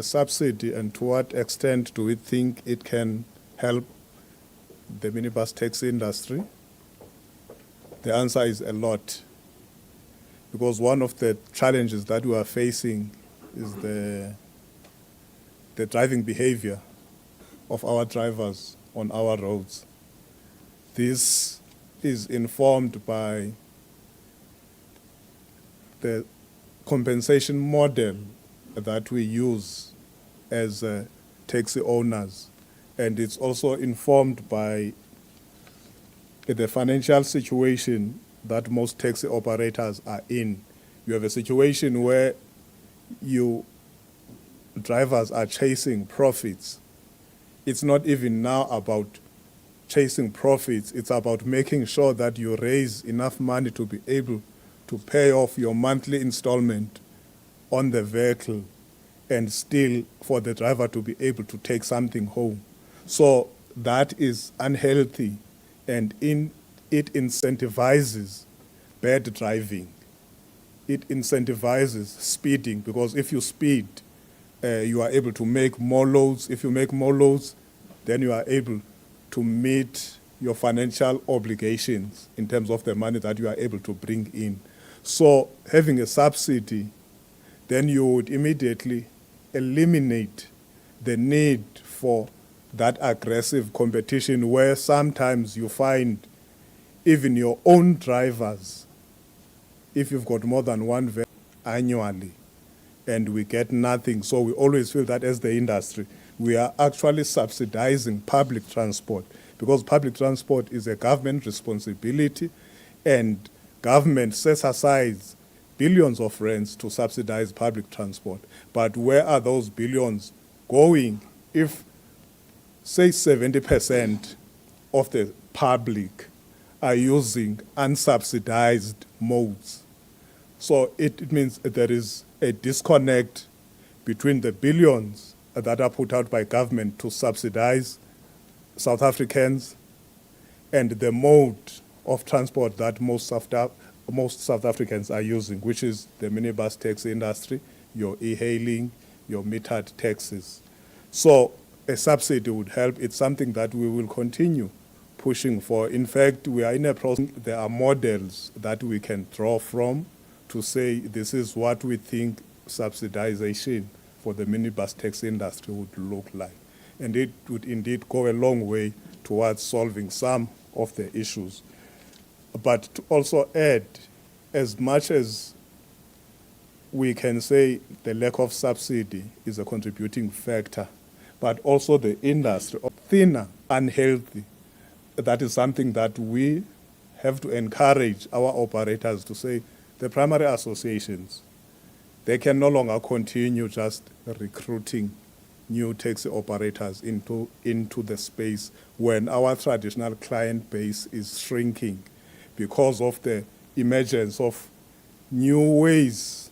subsidy and to what extent do we think it can help the minibus taxi industry? The answer is a lot. Because one of the challenges that we are facing is the driving behavior of our drivers on our roads. This is informed by the compensation model that we use as taxi owners, and it's also informed by the financial situation that most taxi operators are in. You have a situation where drivers are chasing profits. It's not even now about chasing profits, it's about making sure that you raise enough money to be able to pay off your monthly installment on the vehicle and still for the driver to be able to take something home. So that is unhealthy, and it incentivizes bad driving. It incentivizes speeding, because if you speed, you are able to make more loads. If you make more loads, then you are able to meet your financial obligations in terms of the money that you are able to bring in. So having a subsidy, then you would immediately eliminate the need for that aggressive competition, where sometimes you find even your own drivers, if you've got more than one vehicle annually, and we get nothing. So we always feel that as the industry, we are actually subsidizing public transport, because public transport is a government responsibility, and government sets aside billions of rands to subsidize public transport. But where are those billions going if, say, 70% of the public are using unsubsidized modes? So it means that there is a disconnect between the billions that are put out by government to subsidize South Africans and the mode of transport that most South Africans are using, which is the minibus taxi industry, your e-hailing, your metered taxis. So a subsidy would help. It's something that we will continue pushing for. In fact, we are in a process. There are models that we can draw from to say this is what we think subsidization for the minibus taxi industry would look like. And it would indeed go a long way towards solving some of the issues. But to also add, as much as we can say the lack of subsidy is a contributing factor, but also the industry, thinner, unhealthy, that is something that we have to encourage our operators to say, the primary associations, they can no longer continue just recruiting new taxi operators into the space when our traditional client base is shrinking because of the emergence of new ways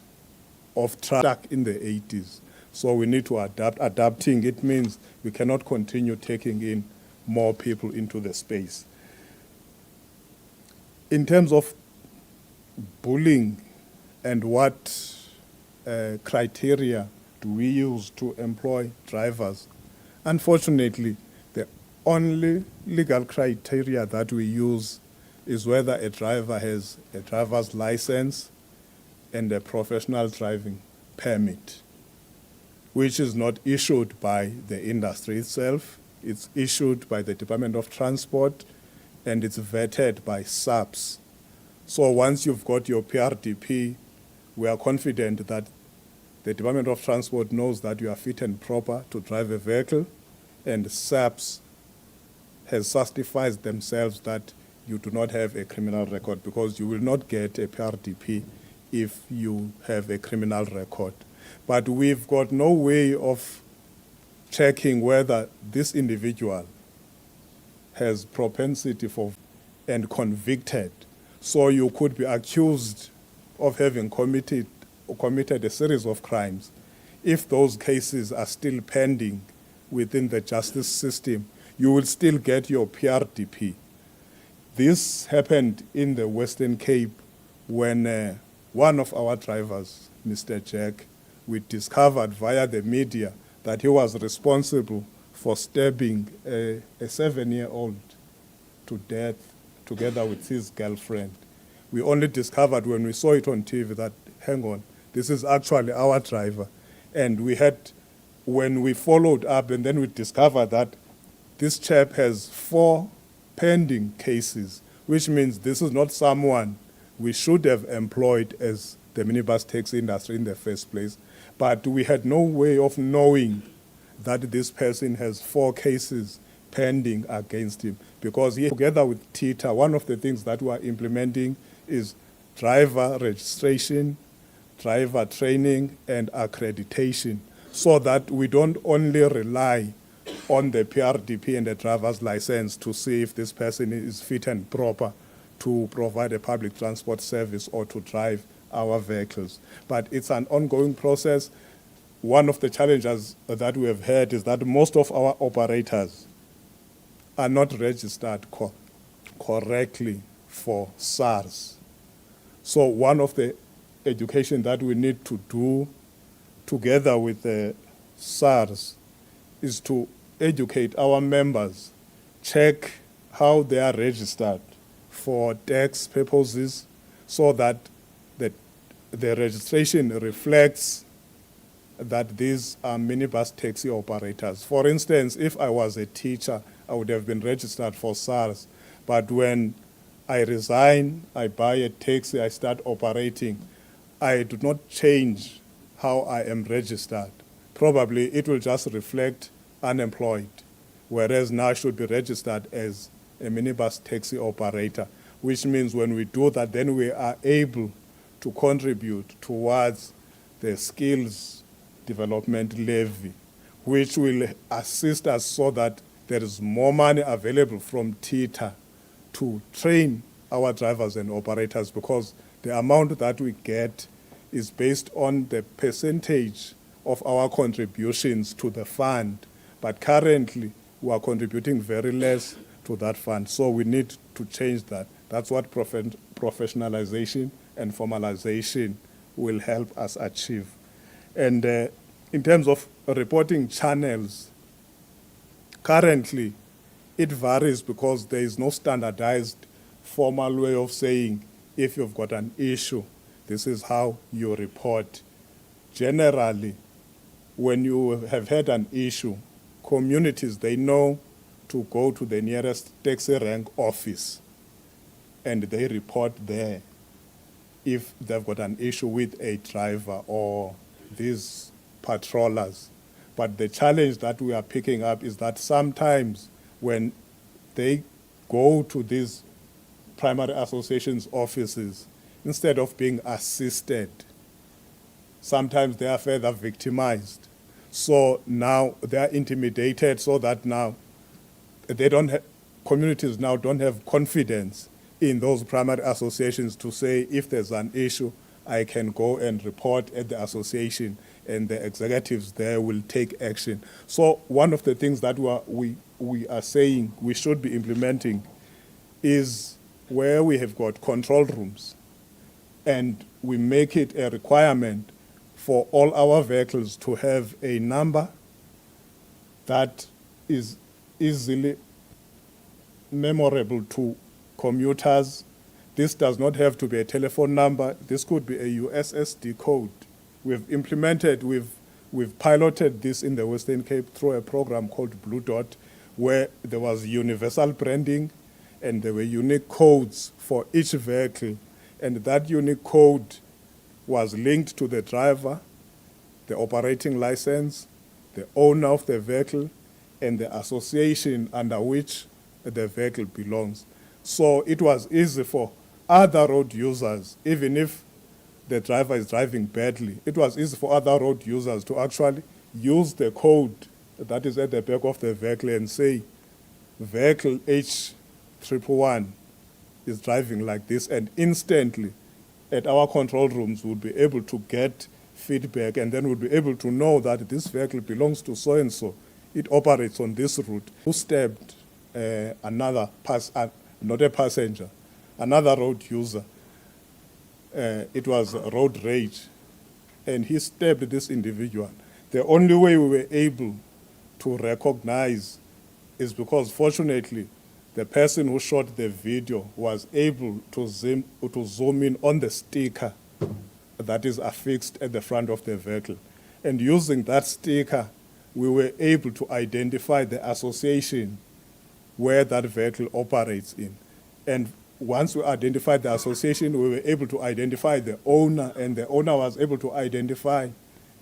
of track in the 80s. So we need to adapt. Adapting, it means we cannot continue taking in more people into the space. In terms of bullying and what criteria do we use to employ drivers, unfortunately, the only legal criteria that we use is whether a driver has a driver's license and a professional driving permit, which is not issued by the industry itself. It's issued by the Department of Transport, and it's vetted by SAPS. So once you've got your PRDP, we are confident that the Department of Transport knows that you are fit and proper to drive a vehicle, and SAPS has certified themselves that you do not have a criminal record, because you will not get a PRDP if you have a criminal record. But we've got no way of checking whether this individual has propensity for and convicted. So you could be accused of having committed committed a series of crimes, if those cases are still pending within the justice system, you will still get your PRDP. This happened in the Western Cape when one of our drivers, Mr. Jack, we discovered via the media that he was responsible for stabbing a 7-year-old to death together with his girlfriend. We only discovered when we saw it on TV that, hang on, this is actually our driver. And we had, when we followed up and then we discovered that this chap has 4 pending cases, which means this is not someone we should have employed as the minibus taxi industry in the first place. But we had no way of knowing that this person has 4 cases pending against him, because he, together with TITA, one of the things that we are implementing is driver registration, driver training, and accreditation, so that we don't only rely on the PRDP and the driver's license to see if this person is fit and proper to provide a public transport service or to drive our vehicles. But it's an ongoing process. One of the challenges that we have had is that most of our operators are not registered correctly for SARS. So one of the education that we need to do together with the SARS is to educate our members, check how they are registered for tax purposes, so that the registration reflects that these are minibus taxi operators. For instance, if I was a teacher, I would have been registered for SARS. But when I resign, I buy a taxi, I start operating, I do not change how I am registered. Probably it will just reflect unemployed, whereas now I should be registered as a minibus taxi operator, which means when we do that, then we are able to contribute towards the skills development levy, which will assist us so that there is more money available from TITA to train our drivers and operators, because the amount that we get is based on the percentage of our contributions to the fund. But currently, we are contributing very less to that fund. So we need to change that. That's what professionalization and formalization will help us achieve. And in terms of reporting channels, currently it varies because there is no standardized formal way of saying if you've got an issue, this is how you report. Generally, when you have had an issue, communities, they know to go to the nearest taxi rank office and they report there if they've got an issue with a driver or these patrollers. But the challenge that we are picking up is that sometimes when they go to these primary associations offices, instead of being assisted, sometimes they are further victimized. So now they are intimidated, so that now they don't communities now don't have confidence in those primary associations to say, if there's an issue, I can go and report at the association and the executives there will take action. So one of the things that we are saying we should be implementing is where we have got control rooms and we make it a requirement for all our vehicles to have a number that is easily memorable to commuters. This does not have to be a telephone number. This could be a USSD code. We've implemented, we've piloted this in the Western Cape through a program called Blue Dot, where there was universal branding and there were unique codes for each vehicle. And that unique code was linked to the driver, the operating license, the owner of the vehicle, and the association under which the vehicle belongs. So it was easy for other road users, even if the driver is driving badly, it was easy for other road users to actually use the code that is at the back of the vehicle and say, vehicle H111 is driving like this, and instantly at our control rooms would be able to get feedback, and then would be able to know that this vehicle belongs to so-and-so. It operates on this route. Who stabbed another, not a passenger, another road user. It was road rage, and he stabbed this individual. The only way we were able to recognize is because, fortunately, the person who shot the video was able to zoom in on the sticker that is affixed at the front of the vehicle. And using that sticker, we were able to identify the association where that vehicle operates in. And once we identified the association, we were able to identify the owner, and the owner was able to identify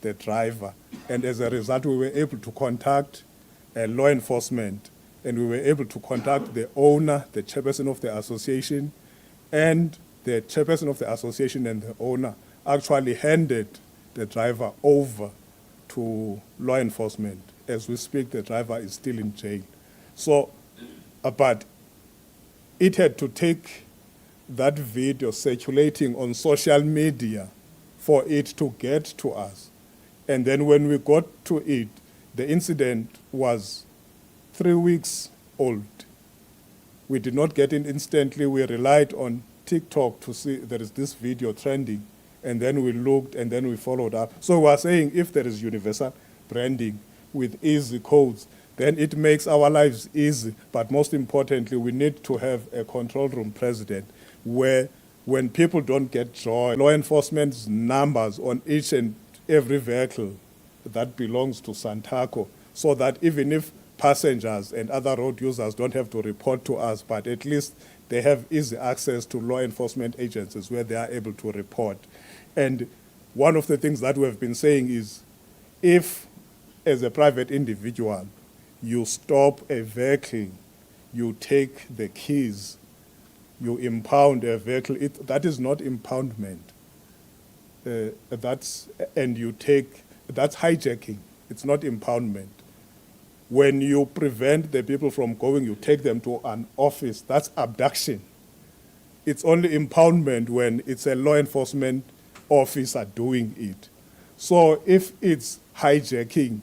the driver. And as a result, we were able to contact law enforcement, and we were able to contact the owner, the chairperson of the association, and the chairperson of the association and the owner actually handed the driver over to law enforcement. As we speak, the driver is still in jail. So, but it had to take that video circulating on social media for it to get to us. And then when we got to it, the incident was 3 weeks old. We did not get it instantly. We relied on TikTok to see there is this video trending. And then we looked, and then we followed up. So we are saying if there is universal branding with easy codes, then it makes our lives easy. But most importantly, we need to have a control room president where when people don't get joy, law enforcement's numbers on each and every vehicle that belongs to Santaco, so that even if passengers and other road users don't have to report to us, but at least they have easy access to law enforcement agencies where they are able to report. And one of the things that we have been saying is, if as a private individual, you stop a vehicle, you take the keys, you impound a vehicle, that is not impoundment. That's hijacking. It's not impoundment. When you prevent the people from going, you take them to an office, that's abduction. It's only impoundment when it's a law enforcement officer doing it. So if it's hijacking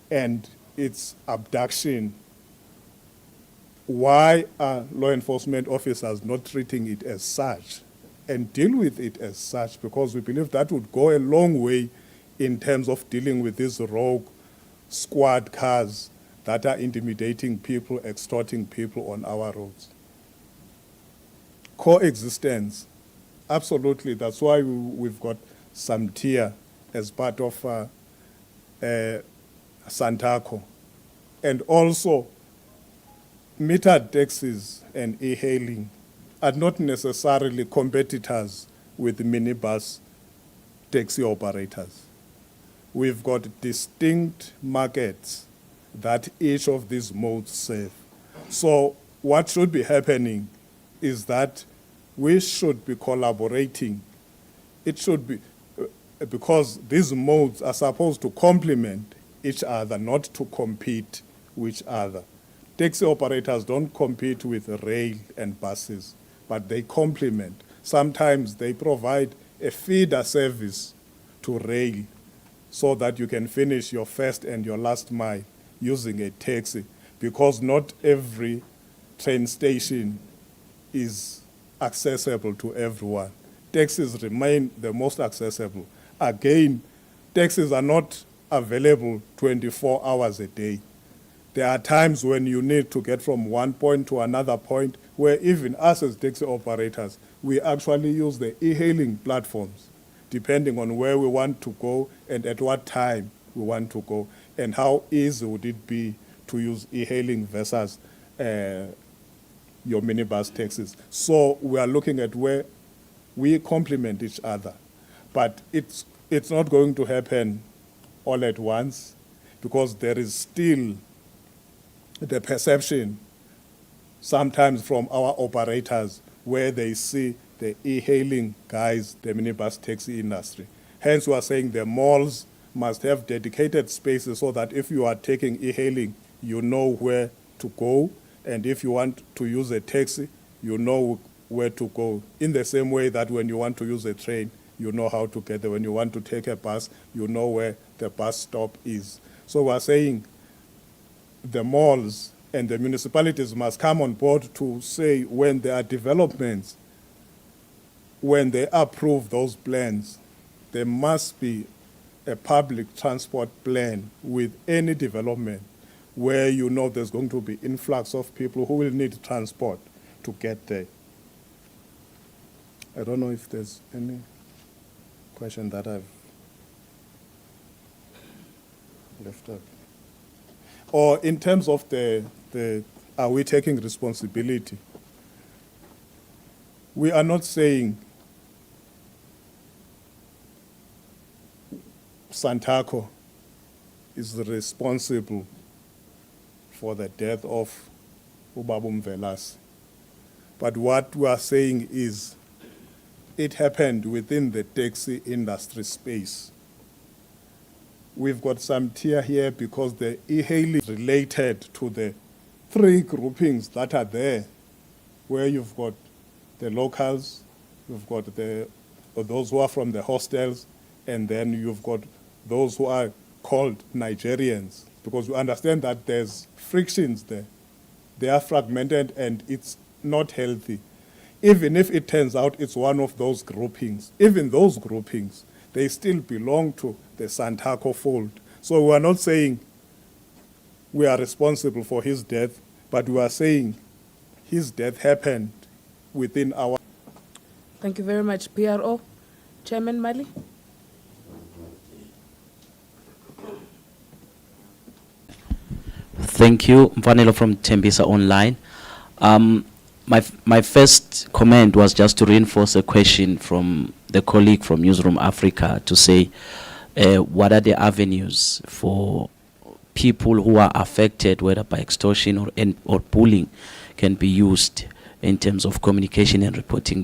and it's abduction, why are law enforcement officers not treating it as such and deal with it as such? Because we believe that would go a long way in terms of dealing with these rogue squad cars that are intimidating people, extorting people on our roads. Coexistence, absolutely. That's why we've got Santaco as part of Santaco. And also, metered taxis and e-hailing are not necessarily competitors with minibus taxi operators. We've got distinct markets that each of these modes serve. So what should be happening is that we should be collaborating. It should be, because these modes are supposed to complement each other, not to compete with each other. Taxi operators don't compete with rail and buses, but they complement. Sometimes they provide a feeder service to rail so that you can finish your first and your last mile using a taxi, because not every train station is accessible to everyone. Taxis remain the most accessible. Again, taxis are not available 24 hours a day. There are times when you need to get from one point to another point, where even us as taxi operators, we actually use the e-hailing platforms, depending on where we want to go and at what time we want to go, and how easy would it be to use e-hailing versus your minibus taxis. So we are looking at where we complement each other. But it's not going to happen all at once, because there is still the perception sometimes from our operators where they see the e-hailing guys, the minibus taxi industry. Hence, we are saying the malls must have dedicated spaces so that if you are taking e-hailing, you know where to go, and if you want to use a taxi, you know where to go. In the same way that when you want to use a train, you know how to get there. When you want to take a bus, you know where the bus stop is. So we're saying the malls and the municipalities must come on board to say when there are developments, when they approve those plans, there must be a public transport plan with any development where you know there's going to be influx of people who will need transport to get there. I don't know if there's any question that I've left up. Or in terms of the are we taking responsibility? We are not saying Santaco is responsible for the death of Ubabum Velas. But what we are saying is it happened within the taxi industry space. We've got some tier here because the e-hailing is related to the three groupings that are there, where you've got the locals, you've got those who are from the hostels, and then you've got those who are called Nigerians, because we understand that there's frictions there. They are fragmented and it's not healthy. Even if it turns out it's one of those groupings, even those groupings, they still belong to the Santaco fold. So we are not saying we are responsible for his death, but we are saying his death happened within our... Thank you very much, PRO. Chairman Mali? Thank you, Mfanelo from Tembisa Online. My first comment was just to reinforce a question from the colleague from Newsroom Africa to say, what are the avenues for people who are affected, whether by extortion or bullying, can be used in terms of communication and reporting